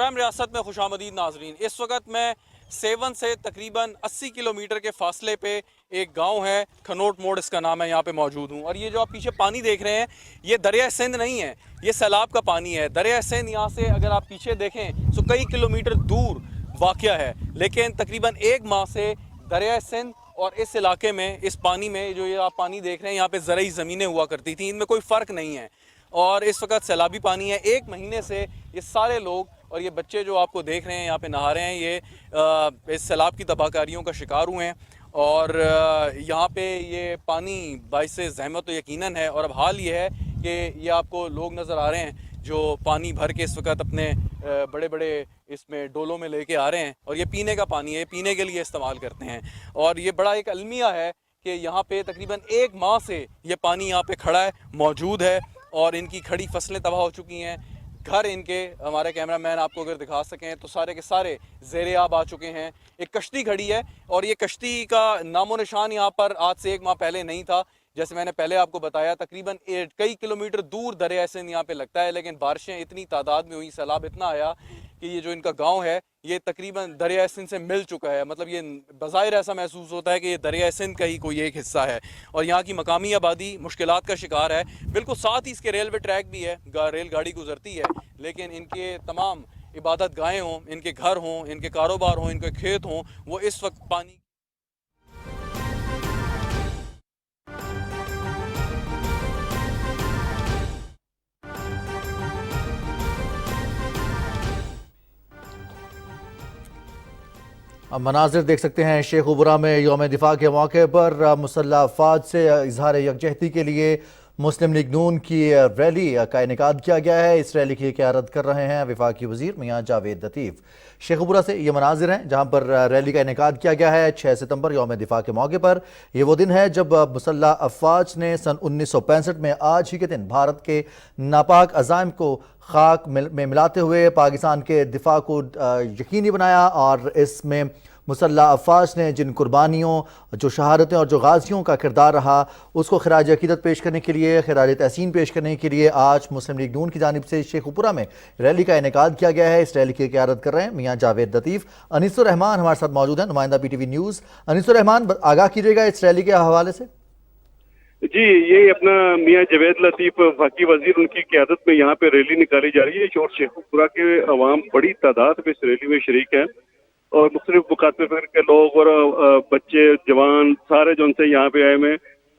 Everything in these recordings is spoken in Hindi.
मुकर्रम रियासत में खुशामदीद नाजरीन। इस वक्त मैं सेवन से तकरीबन 80 किलोमीटर के फासले पे एक गांव है, खनोट मोड़ इसका नाम है, यहाँ पे मौजूद हूँ। और ये जो आप पीछे पानी देख रहे हैं, ये दरिया सिंध नहीं है, ये सैलाब का पानी है। दरिया सिंध यहाँ से अगर आप पीछे देखें तो कई किलोमीटर दूर वाक़या है, लेकिन तकरीबन एक माह से दरिया सिंध और इस इलाके में, इस पानी में, जो ये आप पानी देख रहे हैं, यहाँ पे ज़रई ज़मीनें हुआ करती थी, इनमें कोई फ़र्क नहीं है। और इस वक्त सैलाबी पानी है। एक महीने से ये सारे लोग और ये बच्चे जो आपको देख रहे हैं यहाँ पे नहा रहे हैं, ये इस सैलाब की तबाहकारियों का शिकार हुए हैं। और यहाँ पे ये पानी बाइस ज़हमत तो यकीनन है। और अब हाल ये है कि ये आपको लोग नज़र आ रहे हैं जो पानी भर के इस वक्त अपने बड़े बड़े इसमें डोलों में लेके आ रहे हैं, और ये पीने का पानी है, पीने के लिए इस्तेमाल करते हैं। और ये बड़ा एक अलमिया है कि यहाँ पे तकरीबन एक माह से ये पानी यहाँ पे खड़ा है, मौजूद है, और इनकी खड़ी फसलें तबाह हो चुकी हैं। घर इनके, हमारे कैमरामैन आपको अगर दिखा सकें तो सारे के सारे ज़ेरे आब आ चुके हैं। एक कश्ती खड़ी है और ये कश्ती का नामो निशान यहाँ पर आज से एक माह पहले नहीं था। जैसे मैंने पहले आपको बताया, तकरीबन कई किलोमीटर दूर दरिया सिंध यहाँ पे लगता है, लेकिन बारिशें इतनी तादाद में हुई, सैलाब इतना आया कि ये जो इनका गांव है ये तकरीबन दरिया सिंध से मिल चुका है। मतलब ये बज़ाहिर ऐसा महसूस होता है कि ये दरिया सिंध का ही कोई एक हिस्सा है। और यहाँ की मकामी आबादी मुश्किलात का शिकार है। बिल्कुल साथ ही इसके रेलवे ट्रैक भी है, रेलगाड़ी गुजरती है, लेकिन इनके तमाम इबादत गाहें हों, इनके घर हों, इनके कारोबार हों, इनके खेत हों, वो इस वक्त पानी अब मनाजिर देख सकते हैं शेखुपुरा में यौम दिफा के मौके पर मुसल्लह अफवाज से इजहार यकजहती के लिए मुस्लिम लीग नून की रैली का इनेकाद किया गया है। इस रैली की क़यादत कर रहे हैं वफाकी वज़ीर मियाँ जावेद लतीफ़। शेखुपुरा से ये मनाजिर हैं जहाँ पर रैली का इनेकाद किया गया है 6 सितंबर यौम दिफा के मौके पर। ये वो दिन है जब मुसल्लह अफवाज ने सन 1965 में आज ही के दिन भारत के नापाक अज़ाइम को खाक में मिलाते हुए पाकिस्तान के दिफा को यकीनी बनाया। और इसमें मुसल्लह अफवाज ने जिन कुर्बानियों, जो शहादतें और जो गाजियों का किरदार रहा, उसको खराज अकीदत पेश करने के लिए, खराज तहसीन पेश करने के लिए आज मुस्लिम लीग नून की जानिब से शेखुपुरा में रैली का इनेकाद किया गया है। इस रैली की क़यादत कर रहे हैं मियाँ जावेद लतीफ़। अनीसुर रहमान हमारे साथ मौजूद हैं, नुमाइंदा PTV न्यूज़। अनीसुर रहमान, आगाह कीजिएगा इस रैली के हवाले से। जी, ये अपना मियाँ जावेद लतीफ़ वफाकी वजीर, उनकी क़यादत में यहाँ पे रैली निकाली जा रही है और शेखुपुरा के अवाम बड़ी तादाद में इस रैली में शरीक हैं। और मुख्तलिफ मुकातब फिर के लोग और बच्चे जवान सारे जो उनसे यहाँ पे आए हुए हैं,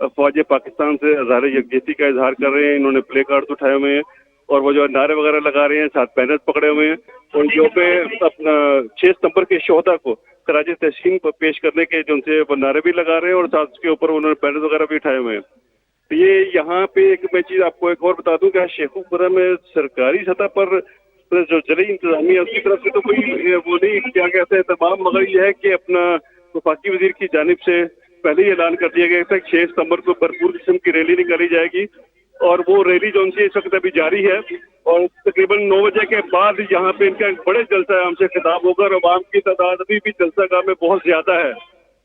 फौज पाकिस्तान से इज़हार यकजहती का इजहार कर रहे हैं। इन्होंने प्ले कार्ड उठाए हुए हैं और वो जो नारे वगैरह लगा रहे हैं, साथ बैनर पकड़े हुए हैं, और जो पे अपना 6 सितंबर के शोहदा को खराज तहसीन पेश करने के जो उनसे वो नारे भी लगा रहे हैं, और साथ उसके ऊपर उन्होंने बैनर वगैरह भी उठाए हुए हैं। तो ये यहाँ पे एक मैं चीज आपको एक और बता दूं कि शेखुपुरा में सरकारी सतह पर जो जली इंतजामिया उसकी तरफ से तो कोई वो नहीं क्या कहते हैं तमाम, मगर यह है कि अपना वफाकी वजीर की जानिब से पहले ही ऐलान कर दिया गया था कि 6 सितंबर को भरपूर किस्म की रैली निकाली जाएगी। और वो रैली जो उनसे इस वक्त अभी जारी है, और तकरीबन 9 बजे के बाद यहाँ पे इनका एक बड़े जलसा हमसे खिताब होगा। और आवाम की तादाद अभी भी जलसा गाह में बहुत ज्यादा है,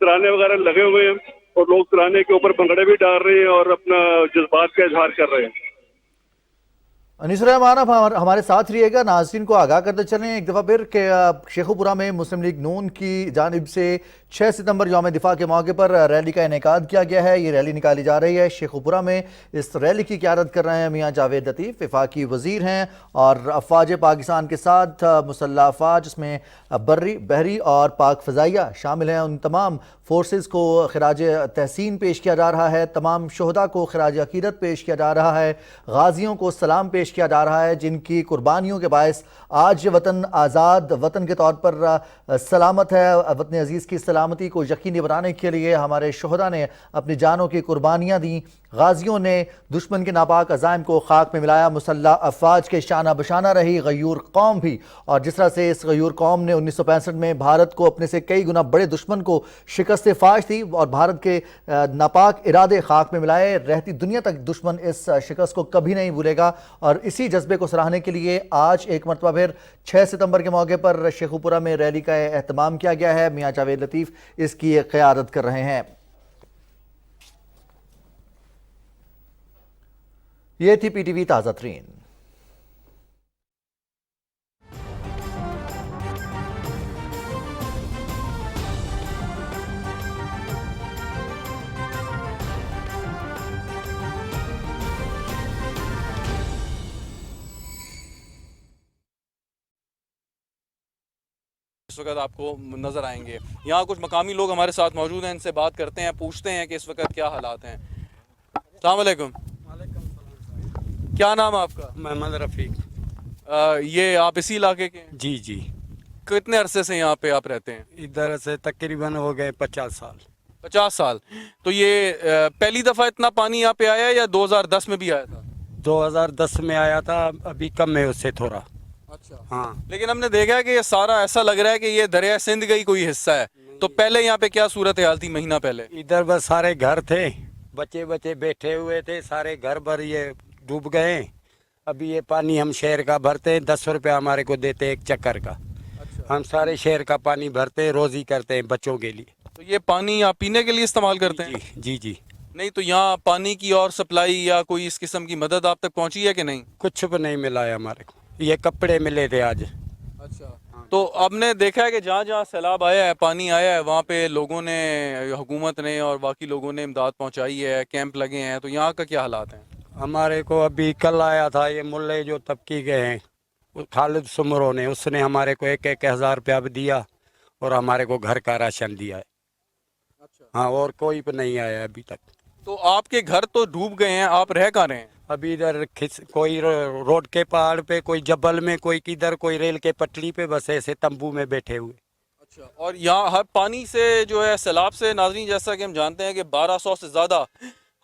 तराने वगैरह लगे हुए हैं और लोग तराने के ऊपर भंगड़े भी डाल रहे हैं और अपना जज्बात का इजहार कर रहे हैं। अनीसुर रहमान, आप हमारे साथ रहिएगा। नाज़रीन को आगाह करते चलें एक दफ़ा फिर कि शेखुपुरा में मुस्लिम लीग नून की जानिब से 6 सितंबर यौम दिफा के मौके पर रैली का इनेकाद किया गया है। ये रैली निकाली जा रही है शेखुपुरा में। इस रैली की क़यादत कर रहे हैं मियाँ जावेद लतीफ़, वफाकी वज़ीर हैं। और अफवाज पाकिस्तान के साथ मुसल्लह अफवाज, इसमें बर्री, बहरी और पाक फ़ज़ाइया शामिल हैं, उन तमाम फोर्सेस को खराज तहसीन पेश किया जा रहा है। तमाम शहदा को खराज अकीदत पेश किया जा रहा है। गाजियों को सलाम पेश किया जा रहा है जिनकी कुर्बानियों के बायस आज वतन आज़ाद वतन के तौर पर सलामत है। वतन अजीज़ की सलामती को यकीनी बनाने के लिए हमारे शहदा ने अपनी जानों की कुर्बानियाँ दी। गाजियों ने दुश्मन के नापाक अज़ाइम को खाक में मिलाया। मुसल्लह अफवाज के शाना बशाना रही गयूर कौम भी, और जिस तरह से इस गयूर कौम ने 1965 में भारत को अपने से कई गुना बड़े दुश्मन को शिकस्त फाश दी और भारत के नापाक इरादे खाक में मिलाए, रहती दुनिया तक दुश्मन इस शिकस्त को कभी नहीं भूलेगा। और इसी जज्बे को सराहने के लिए आज एक मरतबा फिर 6 सितंबर के मौके पर शेखुपुरा में रैली का एहतमाम किया गया है। मियाँ जावेद लतीफ़ इसकी क़यादत कर रहे हैं। ये थी PTV ताज़ा तरीन। इस वक्त आपको नज़र आएंगे। यहाँ कुछ मकामी लोग हमारे साथ मौजूद हैं, इनसे बात करते हैं, पूछते हैं कि इस वक्त क्या हालात हैं। अस्सलाम वालेकुम, क्या नाम है आपका? मोहम्मद रफ़ीक। ये आप इसी इलाके के हैं? जी जी, कितने अरसे से यहाँ पे आप रहते हैं? इधर से तकरीबन हो गए 50 साल। 50 साल। तो ये पहली दफ़ा इतना पानी यहाँ पे आया है या 2010 में भी आया था? 2010 में आया था, अभी कम है उससे थोड़ा। अच्छा। हाँ, लेकिन हमने देखा है कि ये सारा ऐसा लग रहा है कि ये दरिया सिंध का ही कोई हिस्सा है। तो पहले यहाँ पे क्या सूरत हाल थी महीना पहले? इधर बस सारे घर थे, बच्चे बच्चे बैठे हुए थे, सारे घर भर ये डूब गए। अभी ये पानी हम शहर का भरते हैं, 10 रुपये हमारे को देते हैं एक चक्कर का। अच्छा। हम सारे शहर का पानी भरते हैं, रोज़ी करते हैं बच्चों के लिए। तो ये पानी आप पीने के लिए इस्तेमाल करते हैं? जी जी जी, नहीं तो यहाँ पानी की और सप्लाई या कोई इस किस्म की मदद आप तक पहुँची है कि नहीं? कुछ भी नहीं मिला है हमारे को। ये कपड़े मिले थे आज। अच्छा। तो आपने देखा है कि जहाँ जहाँ सैलाब आया है, पानी आया है, वहाँ पे लोगों ने, हुकूमत ने और बाकी लोगों ने इमदाद पहुँचाई है, कैंप लगे हैं, तो यहाँ का क्या हालात हैं? हमारे को अभी कल आया था ये मुल्ले जो तबकी के हैं, वो खालिद सुमरो ने, उसने हमारे को 1,000 रुपया भी दिया और हमारे को घर का राशन दिया है। अच्छा। हाँ, और कोई भी नहीं आया अभी तक। तो आपके घर तो डूब गए हैं, आप रह कहाँ रहे हैं? अभी इधर कोई रोड के पहाड़ पे, कोई जबल में, कोई किधर, कोई रेल के पटरी पे, बस ऐसे तंबू में बैठे हुए। अच्छा। और यहाँ हर पानी से जो है, सैलाब से नाज़रीन, जैसा कि हम जानते हैं कि 1200 से ज़्यादा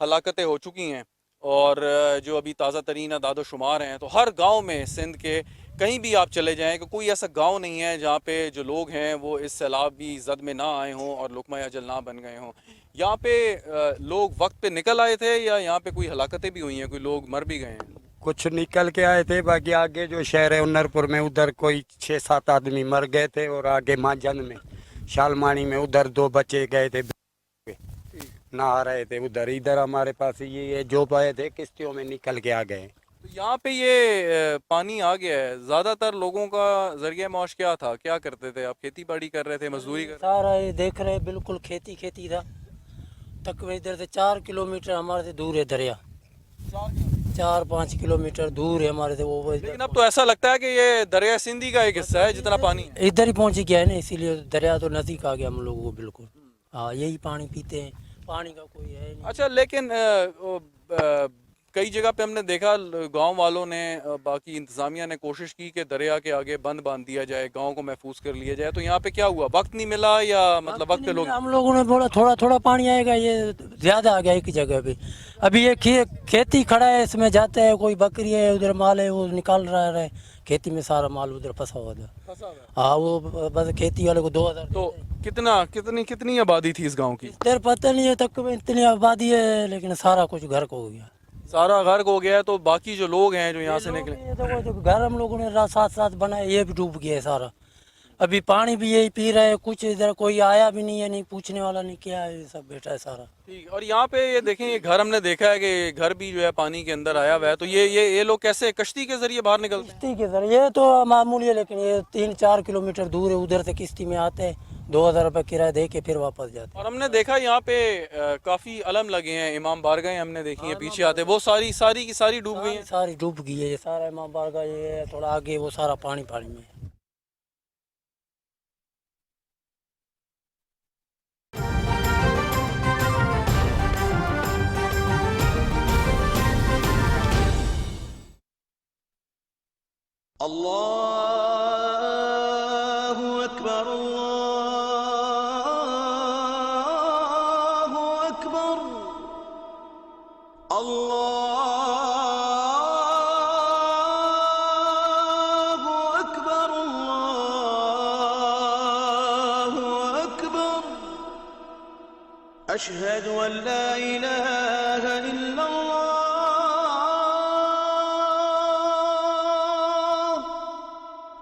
हलाकतें हो चुकी हैं और जो अभी ताज़ा तरीन अदाद शुमार हैं, तो हर गांव में सिंध के कहीं भी आप चले जाएं कि कोई ऐसा गांव नहीं है जहां पे जो लोग हैं वो इस सैलाबी जद में ना आए हों और लुकमा अजल ना बन गए हों। यहाँ पे लोग वक्त पे निकल आए थे या यहाँ पे कोई हलाकतें भी हुई हैं, कोई लोग मर भी गए हैं? कुछ निकल के आए थे, बाकी आगे जो शहर है उन्नरपुर में, उधर कोई 6-7 आदमी मर गए थे, और आगे माजन में, शालमानी में, उधर 2 बच्चे गए थे, नहा रहे थे उधर। इधर हमारे पास ये जो पाए थे किश्तियों में निकल के आ गए। तो यहाँ पे ये पानी आ गया है, ज़्यादातर लोगों का जरिया मौश क्या था, क्या करते थे आप? खेती बाड़ी कर रहे थे, मजदूरी कर? सारा ये देख रहे हैं, बिल्कुल खेती खेती था। तकरीबन इधर से 4 किलोमीटर हमारे से दूर है दरिया, 4-5 किलोमीटर दूर है हमारे से वो। लेकिन अब तो ऐसा लगता है कि ये दरिया सिंधी का एक हिस्सा है जितना पानी है। इधर ही पहुंच गया है ना, इसीलिए दरिया तो नज़दीक आ गया हम लोगों को बिल्कुल। हाँ, यही पानी पीते हैं, पानी का कोई है नहीं। अच्छा, लेकिन कई जगह पे हमने देखा गांव वालों ने, बाकी इंतजामिया ने कोशिश की कि दरिया के आगे बंद बांध दिया जाए, गांव को महफूज कर लिया जाए। तो यहाँ पे क्या हुआ, वक्त नहीं मिला या मतलब वक्त पे लोग? हम लोगों ने बोला थोड़ा थोड़ा पानी आएगा, ये ज़्यादा आ गया एक जगह पे। अभी ये खेती खड़ा है, इसमें जाते हैं, कोई बकरी है उधर, माल है वो निकाल रहा है खेती में, सारा माल उधर फंसा हुआ था। हाँ, वो बस खेती वाले को 2000। तो कितनी आबादी थी इस गांव की? इधर पता नहीं है, तक इतनी आबादी है, लेकिन सारा कुछ घर को हो गया, सारा गर्क हो गया है। तो बाकी जो लोग हैं जो यहाँ से निकले, ये तो जो घर हम लोगों ने साथ साथ बनाए, ये भी डूब गया है सारा। अभी पानी भी यही पी रहे हैं, कुछ इधर कोई आया भी नहीं है, नहीं पूछने वाला नहीं, क्या है, ये सब बैठा है सारा। ठीक। और यहाँ पे ये देखें, ये घर हमने देखा है कि घर भी जो है पानी के अंदर आया हुआ है। तो ये लोग कैसे कश्ती के जरिए बाहर निकलते हैं? किश्ती के जरिए, ये तो मामूली है, लेकिन ये 3-4 किलोमीटर दूर है, उधर से किश्ती में आते हैं, 2000 रुपये किराया दे के फिर वापस जाते हैं। और हमने देखा यहाँ पे काफी अलम लगे हैं, इमाम बारगाहें हमने देखी हैं पीछे आते, वो सारी की सारी डूब गई हैं। सारी डूब गई है, ये सारा इमाम बारगाह, ये थोड़ा आगे वो सारा पानी पानी में है। अल्लाहु अकबर, अल्लाहु अकबर, अल्लाहु अकबर, अल्लाहु अकबर। अशहदु अन ला इलाहा इल्लल्लाह,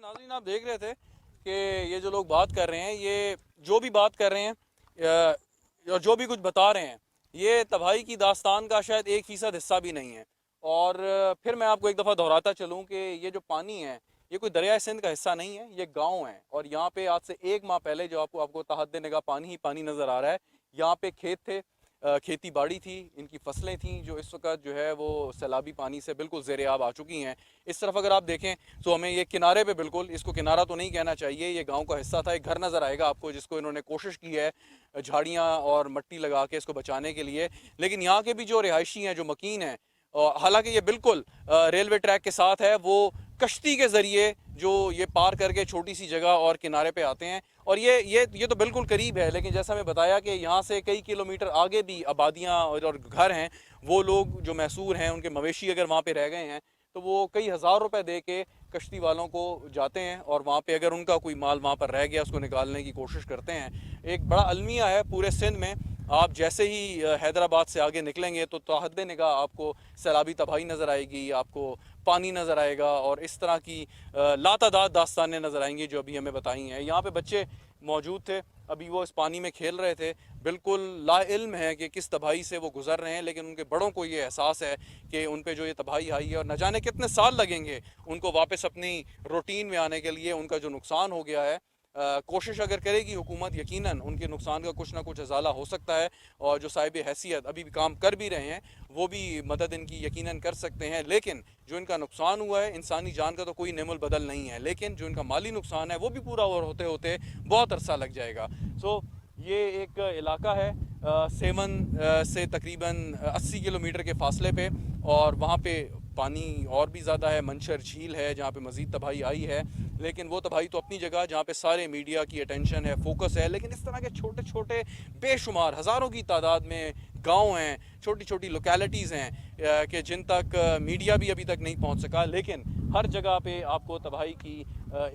नाज़रीन, आप देख रहे थे कि ये जो लोग बात कर रहे हैं, ये जो भी बात कर रहे हैं और जो भी कुछ बता रहे हैं, ये तबाही की दास्तान का शायद 1% हिस्सा भी नहीं है। और फिर मैं आपको एक दफ़ा दोहराता चलूँ कि ये जो पानी है, ये कोई दरिया सिंध का हिस्सा नहीं है, ये गांव है। और यहाँ पे आज से 1 माह पहले जो आपको तहद्दे निगाह पानी ही पानी नज़र आ रहा है। यहाँ पे खेत थे, खेती बाड़ी थी, इनकी फसलें थीं जो इस वक्त जो है वो सैलाबी पानी से बिल्कुल ज़ेर आब आ चुकी हैं। इस तरफ अगर आप देखें तो हमें ये किनारे पे, बिल्कुल इसको किनारा तो नहीं कहना चाहिए, ये गांव का हिस्सा था। एक घर नज़र आएगा आपको जिसको इन्होंने कोशिश की है झाड़ियाँ और मिट्टी लगा के इसको बचाने के लिए। लेकिन यहाँ के भी जो रिहायशी हैं, जो मकीन हैं, हालांकि ये बिल्कुल रेलवे ट्रैक के साथ है, वो कश्ती के ज़रिए जो ये पार करके छोटी सी जगह और किनारे पे आते हैं। और ये तो बिल्कुल करीब है, लेकिन जैसा मैं बताया कि यहाँ से कई किलोमीटर आगे भी आबादियाँ और घर हैं। वो लोग जो मैसूर हैं, उनके मवेशी अगर वहाँ पे रह गए हैं तो वो कई हज़ार रुपए दे के कश्ती वालों को जाते हैं और वहाँ पे अगर उनका कोई माल वहाँ पर रह गया उसको निकालने की कोशिश करते हैं। एक बड़ा अलमिया है पूरे सिंध में। आप जैसे ही हैदराबाद से आगे निकलेंगे तो तहद्दे निगाह आपको सैलाबी तबाही नज़र आएगी, आपको पानी नज़र आएगा और इस तरह की लातादाद दास्तानें नज़र आएंगी जो अभी हमें बताई हैं। यहाँ पे बच्चे मौजूद थे, अभी वो इस पानी में खेल रहे थे, बिल्कुल लाइल्म है कि किस तबाही से वो गुजर रहे हैं। लेकिन उनके बड़ों को ये एहसास है कि उन पे जो ये तबाही आई है और न जाने कितने साल लगेंगे उनको वापस अपनी रूटीन में आने के लिए। उनका जो नुकसान हो गया है, कोशिश अगर करेगी हुकूमत, यकीनन उनके नुकसान का कुछ ना कुछ अजाला हो सकता है। और जो साहिब हैसियत अभी भी काम कर भी रहे हैं वो भी मदद इनकी यकीनन कर सकते हैं। लेकिन जो इनका नुकसान हुआ है, इंसानी जान का तो कोई नेमुल बदल नहीं है, लेकिन जो इनका माली नुकसान है वो भी पूरा होते होते बहुत अरसा लग जाएगा। सो ये एक इलाका है सेवन से तकरीबन 80 किलोमीटर के फासले पे, और वहाँ पे पानी और भी ज़्यादा है। मंशर झील है जहाँ पे मज़ीद तबाही आई है, लेकिन वो तबाही तो अपनी जगह जहाँ पे सारे मीडिया की अटेंशन है, फोकस है। लेकिन इस तरह के छोटे छोटे बेशुमार हज़ारों की तादाद में गांव हैं, छोटी छोटी लोकेलिटीज़ हैं कि जिन तक मीडिया भी अभी तक नहीं पहुँच सका, लेकिन हर जगह पे आपको तबाही की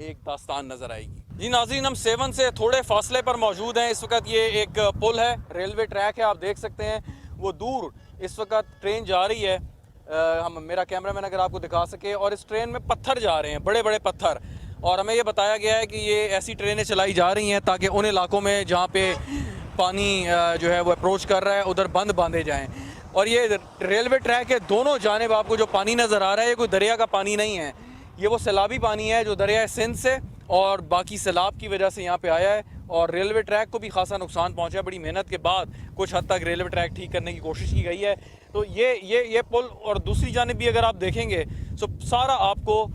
एक दास्तान नज़र आएगी। जी नाज़रीन, हम सेवन से थोड़े फासले पर मौजूद हैं। इस वक्त ये एक पुल है, रेलवे ट्रैक है, आप देख सकते हैं। वो दूर इस वक्त ट्रेन जा रही है, मेरा कैमरामैन अगर आपको दिखा सके। और इस ट्रेन में पत्थर जा रहे हैं, बड़े बड़े पत्थर। और हमें ये बताया गया है कि ये ऐसी ट्रेनें चलाई जा रही हैं ताकि उन इलाकों में जहाँ पे पानी जो है वो अप्रोच कर रहा है उधर बंद बांधे जाएं। और ये रेलवे ट्रैक के दोनों जानिब आपको जो पानी नज़र आ रहा है ये कोई दरिया का पानी नहीं है, ये वो सैलाबी पानी है जो दरिया सिंध से और बाकी सैलाब की वजह से यहाँ पे आया है। और रेलवे ट्रैक को भी खासा नुकसान पहुँचा है। बड़ी मेहनत के बाद कुछ हद तक रेलवे ट्रैक ठीक करने की कोशिश की गई है। तो ये पुल, और दूसरी जानिब भी अगर आप देखेंगे तो सारा आपको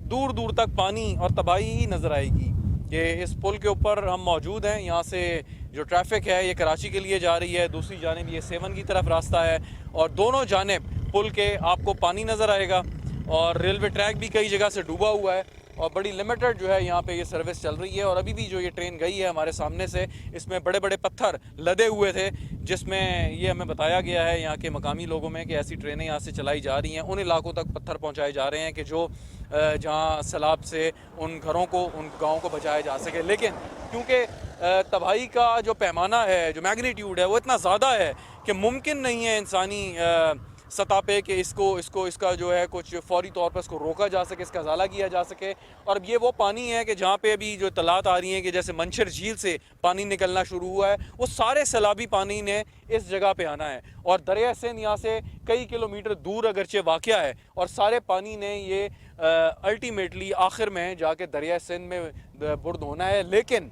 दूर दूर तक पानी और तबाही ही नज़र आएगी। कि इस पुल के ऊपर हम मौजूद हैं, यहाँ से जो ट्रैफिक है ये कराची के लिए जा रही है, दूसरी जानिब ये सेवन की तरफ रास्ता है और दोनों जानिब पुल के आपको पानी नज़र आएगा और रेलवे ट्रैक भी कई जगह से डूबा हुआ है और बड़ी लिमिटेड जो है यहाँ पे ये सर्विस चल रही है। और अभी भी जो ये ट्रेन गई है हमारे सामने से, इसमें बड़े बड़े पत्थर लदे हुए थे, जिसमें ये हमें बताया गया है यहाँ के मकामी लोगों में कि ऐसी ट्रेनें यहाँ से चलाई जा रही हैं। उन इलाकों तक पत्थर पहुँचाए जा रहे हैं कि जो जहाँ सैलाब से उन घरों को, उन गाँव को बचाया जा सके। लेकिन क्योंकि तबाही का जो पैमाना है, जो मैग्नीट्यूड है वो इतना ज़्यादा है कि मुमकिन नहीं है इंसानी सतह पे कि इसका जो है कुछ फौरी तौर पर इसको रोका जा सके, इसका ज़ाला किया जा सके। और ये वो पानी है कि जहाँ पे अभी जो तलात आ रही हैं कि जैसे मंशर झील से पानी निकलना शुरू हुआ है, वो सारे सैलाबी पानी ने इस जगह पे आना है। और दरिया सिंध यहाँ से कई किलोमीटर दूर अगरचे वाक़या है और सारे पानी ने ये अल्टीमेटली आखिर में जाके दरिया सिंध में बुर्द होना है। लेकिन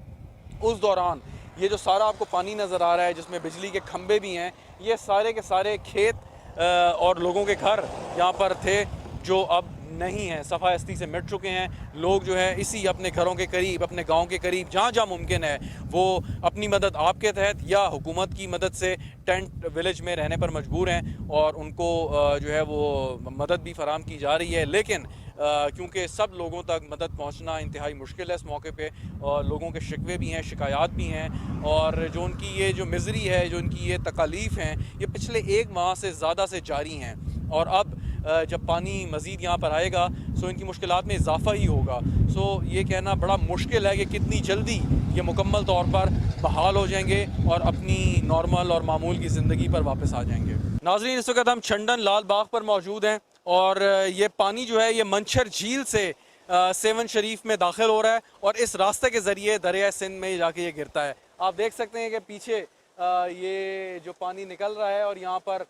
उस दौरान ये जो सारा आपको पानी नज़र आ रहा है, जिसमें बिजली के खंभे भी हैं, ये सारे के सारे खेत और लोगों के घर यहाँ पर थे जो अब नहीं हैं, सफ़ाहस्ती से मिट चुके हैं। लोग जो है इसी अपने घरों के करीब, अपने गांव के करीब जहाँ जहाँ मुमकिन है वो अपनी मदद आपके तहत या हुकूमत की मदद से टेंट विलेज में रहने पर मजबूर हैं और उनको जो है वो मदद भी फराम की जा रही है। लेकिन क्योंकि सब लोगों तक मदद पहुंचना इंतहाई मुश्किल है इस मौके पे और लोगों के शिकवे भी हैं, शिकायत भी हैं और जो उनकी ये जो मिज़री है, जो उनकी ये तकालीफ़ हैं, ये पिछले एक माह से ज़्यादा से जारी हैं। और अब जब पानी मज़ीद यहाँ पर आएगा सो इनकी मुश्किलात में इजाफ़ा ही होगा। सो ये कहना बड़ा मुश्किल है कि कितनी जल्दी ये मुकम्मल तौर पर बहाल हो जाएंगे और अपनी नॉर्मल और मामूल की ज़िंदगी पर वापस आ जाएंगे। नाज़रीन, इस वक्त हम छंडन लाल बाग पर मौजूद हैं और ये पानी जो है ये मंशर झील से सेवन शरीफ में दाखिल हो रहा है और इस रास्ते के ज़रिए दरिया सिंध में जाके ये गिरता है। आप देख सकते हैं कि पीछे ये जो पानी निकल रहा है और यहाँ पर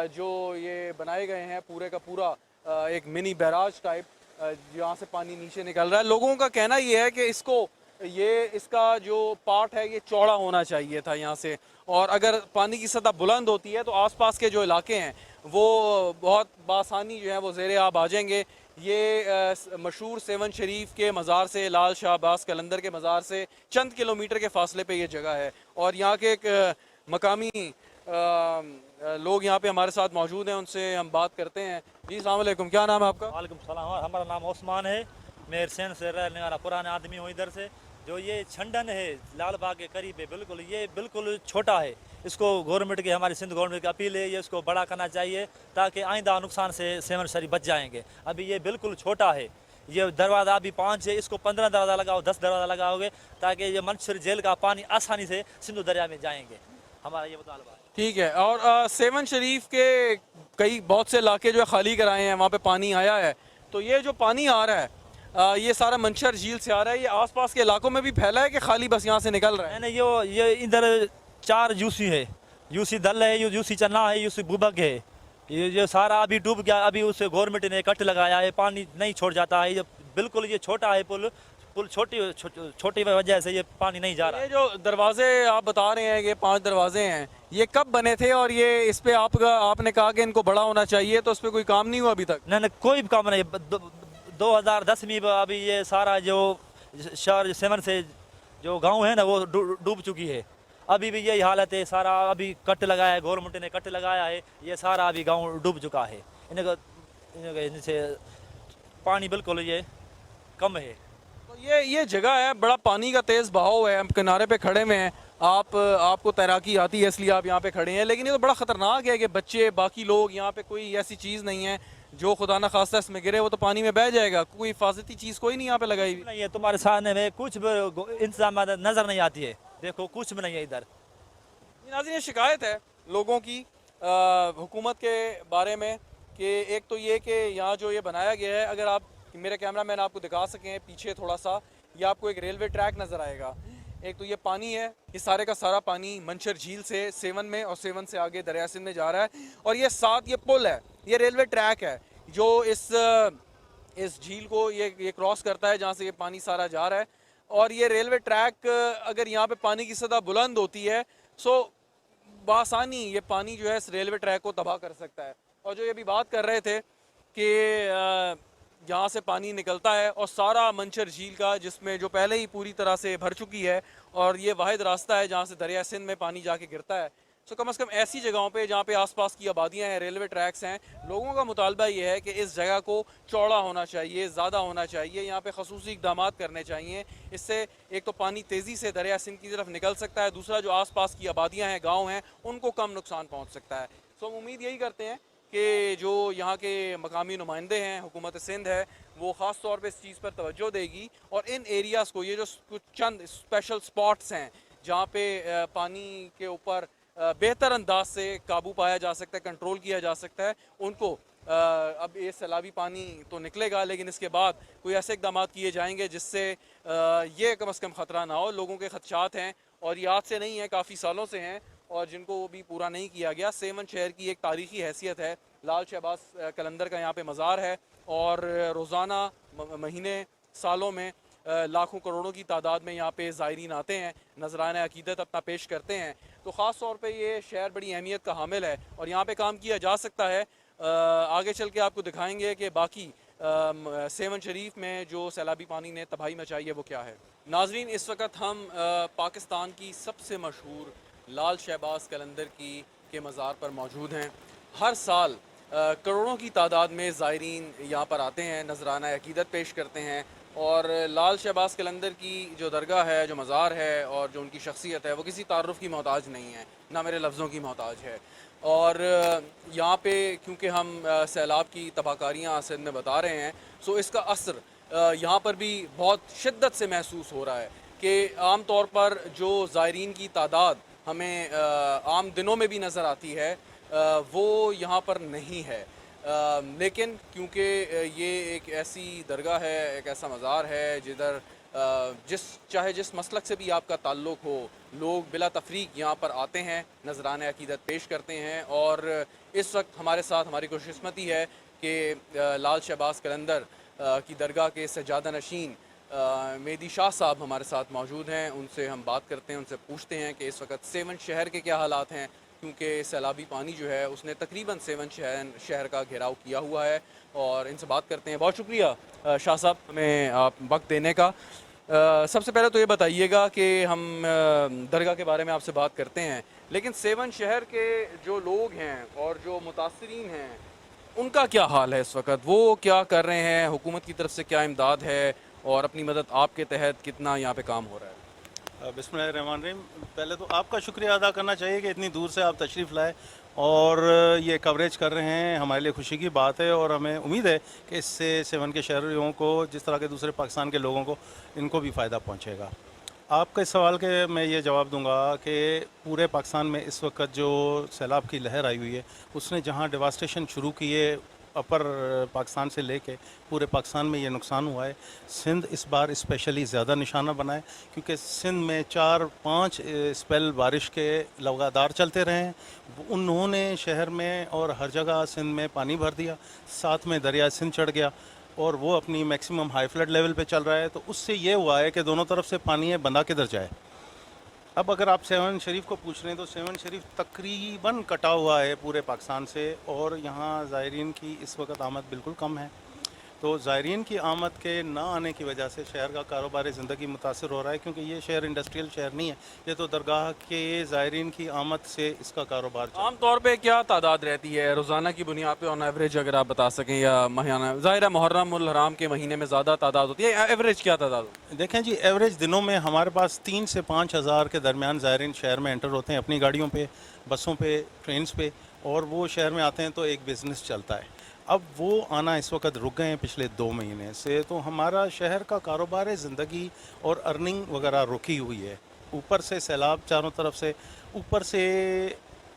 जो ये बनाए गए हैं पूरे का पूरा एक मिनी बैराज टाइप, यहाँ से पानी नीचे निकल रहा है। लोगों का कहना ये है कि इसका जो पार्ट है ये चौड़ा होना चाहिए था यहाँ से, और अगर पानी की सतह बुलंद होती है तो आसपास के जो इलाके हैं वो बहुत बासानी जो है वो ज़ेरे आब आ जाएंगे। ये मशहूर सेवन शरीफ के मज़ार से, लाल शाह अब्बास कलंदर के मज़ार से चंद किलोमीटर के फासले पे ये जगह है और यहाँ के एक मकामी लोग यहाँ पे हमारे साथ मौजूद हैं, उनसे हम बात करते हैं। जी अस्सलाम वालेकुम, क्या नाम है आपका? वालेकुम सलाम, हमारा नाम ओस्मान है, मैं इरसेन से रहने वाला पुराने आदमी हूँ इधर से। जो ये छंडन है लाल बाग के करीब है, बिल्कुल ये बिल्कुल छोटा है। इसको गवर्नमेंट की, हमारी सिंध गवर्नमेंट की अपील है, ये इसको बड़ा करना चाहिए ताकि आइंदा नुकसान से सेवन शरीफ बच जाएंगे। अभी ये बिल्कुल छोटा है, ये दरवाज़ा अभी 5 है, इसको 15 दरवाज़ा लगाओ, 10 दरवाज़ा लगाओगे ताकि ये मंशर झील का पानी आसानी से सिंधु दरिया में जाएंगे। हमारा ये मुतालबा है। ठीक है। और सेवन शरीफ के कई बहुत से इलाके जो है खाली कराए हैं, वहाँ पे पानी आया है, तो ये जो पानी आ रहा है ये सारा मंशर झील से आ रहा है, ये आसपास के इलाकों में भी फैला है कि खाली बस यहाँ से निकल रहा है? नहीं, ये इधर 4 यूसी है, यूसी दल है, यूसी चन्ना है, यूसी बुबक है, ये सारा अभी डूब गया। अभी उसे गवर्नमेंट ने कट लगाया है, पानी नहीं छोड़ जाता है। ये बिल्कुल ये छोटा है पुल छोटी वजह से ये पानी नहीं जा रहा है। ये जो दरवाजे आप बता रहे हैं, ये 5 दरवाजे हैं, ये कब बने थे और ये इस पे आपने कहा कि इनको बड़ा होना चाहिए, तो उस पर कोई काम नहीं हुआ अभी तक? नहीं, कोई भी काम नहीं। 2010 में अभी ये सारा जो शहर सेवन से जो गांव है ना वो डूब चुकी है। अभी भी यही हालत है, सारा अभी कट लगाया है, गवर्नमेंट ने कट लगाया है, ये सारा अभी गांव डूब चुका है। इनसे पानी बिल्कुल ये कम है। तो ये जगह है, बड़ा पानी का तेज़ बहाव है, हम किनारे पे खड़े हुए हैं। आपको तैराकी आती है इसलिए आप यहाँ पे खड़े हैं, लेकिन ये तो बड़ा ख़तरनाक है कि बच्चे, बाकी लोग, यहाँ पे कोई ऐसी चीज़ नहीं है जो खुदा न खास्ता इसमें गिरे वो तो पानी में बह जाएगा। कोई हिफाजती चीज़ कोई नहीं यहाँ पे लगाई हुई? नहीं है, तुम्हारे सामने में कुछ भी इंतजाम नज़र नहीं आती है। देखो कुछ भी नहीं है इधर। नाज़रीन, ये शिकायत है लोगों की हुकूमत के बारे में कि एक तो ये कि यहाँ जो ये बनाया गया है, अगर आप, मेरे कैमरा मैन आपको दिखा सकें पीछे थोड़ा सा, ये आपको एक रेलवे ट्रैक नज़र आएगा। एक तो ये पानी है, ये सारे का सारा पानी मंशर झील से सेवन में और सेवन से आगे दरिया सिंध में जा रहा है। और ये साथ ये पुल है, ये रेलवे ट्रैक है जो इस झील को ये क्रॉस करता है जहाँ से ये पानी सारा जा रहा है। और ये रेलवे ट्रैक अगर यहाँ पे पानी की सतह बुलंद होती है सो बासानी ये पानी जो है इस रेलवे ट्रैक को तबाह कर सकता है। और जो ये भी बात कर रहे थे कि यहाँ से पानी निकलता है और सारा मंशर झील का, जिसमें जो पहले ही पूरी तरह से भर चुकी है और ये वाहिद रास्ता है जहाँ से दरिया सिंध में पानी जाके गिरता है। सो कम से कम ऐसी जगहों पे जहाँ पे आसपास की आबादियाँ हैं, रेलवे ट्रैक्स हैं, लोगों का मुतालबा ये है कि इस जगह को चौड़ा होना चाहिए, ज़्यादा होना चाहिए, यहाँ पे खसूसी इक़दाम करने चाहिए। इससे एक तो पानी तेज़ी से दरिया सिंध की तरफ निकल सकता है, दूसरा जो आसपास की आबादियाँ हैं, गाँव हैं, उनको कम नुकसान पहुँच सकता है। सो हम उम्मीद यही करते हैं कि जो यहाँ के मकामी नुमाइंदे हैं, हुकूमत सिंध है, वो ख़ास तौर पे इस चीज़ पर तवज्जो देगी और इन एरियाज़ को, ये जो कुछ चंद स्पेशल स्पॉट्स हैं जहाँ पे पानी के ऊपर बेहतर अंदाज से काबू पाया जा सकता है, कंट्रोल किया जा सकता है, उनको अब ये सैलाबी पानी तो निकलेगा लेकिन इसके बाद कोई ऐसे इक़दाम किए जाएंगे जिससे ये कम से कम ख़तरा ना हो। लोगों के खदशात हैं और ये आज से नहीं है, काफ़ी सालों से हैं और जिनको भी पूरा नहीं किया गया। सेवन शहर की एक तारीख़ी हैसियत है, लाल शहबाज कलंदर का यहाँ पे मज़ार है और रोज़ाना महीने सालों में लाखों करोड़ों की तादाद में यहाँ पे ज़ायरीन आते हैं, नजराना अकीदत अपना पेश करते हैं। तो ख़ास तौर पे ये शहर बड़ी अहमियत का हामिल है और यहाँ पे काम किया जा सकता है। आगे चल के आपको दिखाएंगे कि बाकी सेवन शरीफ में जो सैलाबी पानी ने तबाही मचाई है वो क्या है। नाजरीन, इस वक्त हम पाकिस्तान की सबसे मशहूर लाल शहबाज कलंदर के मज़ार पर मौजूद हैं। हर साल करोड़ों की तादाद में ज़ायरीन यहाँ पर आते हैं, नजराना अकीदत पेश करते हैं और लाल शहबाज कलंदर की जो दरगाह है, जो मज़ार है और जो उनकी शख्सियत है वो किसी तारुफ़ की मोहताज नहीं है, ना मेरे लफ्ज़ों की मोहताज है। और यहाँ पे क्योंकि हम सैलाब की तबाहकारियाँ सिंध में बता रहे हैं, सो इसका असर यहाँ पर भी बहुत शिद्दत से महसूस हो रहा है कि आम तौर पर जो ज़ायरीन की तादाद हमें आम दिनों में भी नज़र आती है वो यहाँ पर नहीं है। लेकिन क्योंकि ये एक ऐसी दरगाह है, एक ऐसा मज़ार है जिधर जिस मसलक से भी आपका ताल्लुक़ हो, लोग बिला तफरीक यहाँ पर आते हैं, नजराना अकीदत पेश करते हैं। और इस वक्त हमारे साथ हमारी खुशकिस्मती है कि लाल शहबाज कलंदर की दरगाह के सज्जादा नशीन मेहदी शाह साहब हमारे साथ मौजूद हैं। उनसे हम बात करते हैं, उनसे पूछते हैं कि इस वक्त सेवन शहर के क्या हालात हैं, क्योंकि सैलाबी पानी जो है उसने तकरीबन सेवन शहर का घेराव किया हुआ है और इनसे बात करते हैं। बहुत शुक्रिया शाह साहब हमें आप वक्त देने का। सबसे पहले तो ये बताइएगा कि हम दरगाह के बारे में आपसे बात करते हैं, लेकिन सेवन शहर के जो लोग हैं और जो मुतासरीन हैं उनका क्या हाल है इस वक्त, वो क्या कर रहे हैं, हुकूमत की तरफ से क्या इमदाद है और अपनी मदद आपके तहत कितना यहाँ पे काम हो रहा है? बिस्मिल्लाहिर्रहमानिर्रहीम। पहले तो आपका शुक्रिया अदा करना चाहिए कि इतनी दूर से आप तशरीफ़ लाए और ये कवरेज कर रहे हैं, हमारे लिए खुशी की बात है और हमें उम्मीद है कि इससे सेवन के शहरियों को, जिस तरह के दूसरे पाकिस्तान के लोगों को, इनको भी फ़ायदा पहुंचेगा। आपके इस सवाल के मैं ये जवाब दूंगा कि पूरे पाकिस्तान में इस वक्त जो सैलाब की लहर आई हुई है उसने जहां डिवास्टेशन शुरू की है, अपर पाकिस्तान से लेके पूरे पाकिस्तान में ये नुकसान हुआ है। सिंध इस बार स्पेशली ज़्यादा निशाना बना है क्योंकि सिंध में 4-5 स्पेल बारिश के लगातार चलते रहे हैं। उन्होंने शहर में और हर जगह सिंध में पानी भर दिया, साथ में दरिया सिंध चढ़ गया और वो अपनी मैक्सिमम हाई फ्लड लेवल पे चल रहा है। तो उससे ये हुआ है कि दोनों तरफ से पानी है, बंदा किधर जाए। अब अगर आप सेवन शरीफ को पूछ रहे हैं तो सेवन शरीफ तकरीबन कटा हुआ है पूरे पाकिस्तान से और यहाँ ज़ायरीन की इस वक्त आमद बिल्कुल कम है। तो ज़ायरीन की आमद के ना आने की वजह से शहर का कारोबार ज़िंदगी मुतासर हो रहा है, क्योंकि ये शहर इंडस्ट्रियल शहर नहीं है, ये तो दरगाह के ज़ायरीन की आमद से इसका कारोबार। आम तौर पे क्या तादाद रहती है रोज़ाना की बुनियाद पे ऑन एवरेज, अगर आप बता सकें, या महीना? ज़ाहिर है मुहर्रम उल हराम के महीने में ज़्यादा तादाद होती है, एवरेज क्या तादाद होती है? देखें जी, एवरेज दिनों में हमारे पास 3 से 5 हज़ार के दरमियान ज़ायरीन शहर में एंटर होते हैं अपनी गाड़ियों पे, बसों पे, ट्रेन्स पे, और वो शहर में आते हैं तो एक बिज़नेस चलता है। अब वो आना इस वक्त रुक गए हैं पिछले 2 महीने से, तो हमारा शहर का कारोबार ज़िंदगी और अर्निंग वगैरह रुकी हुई है। ऊपर से सैलाब चारों तरफ से, ऊपर से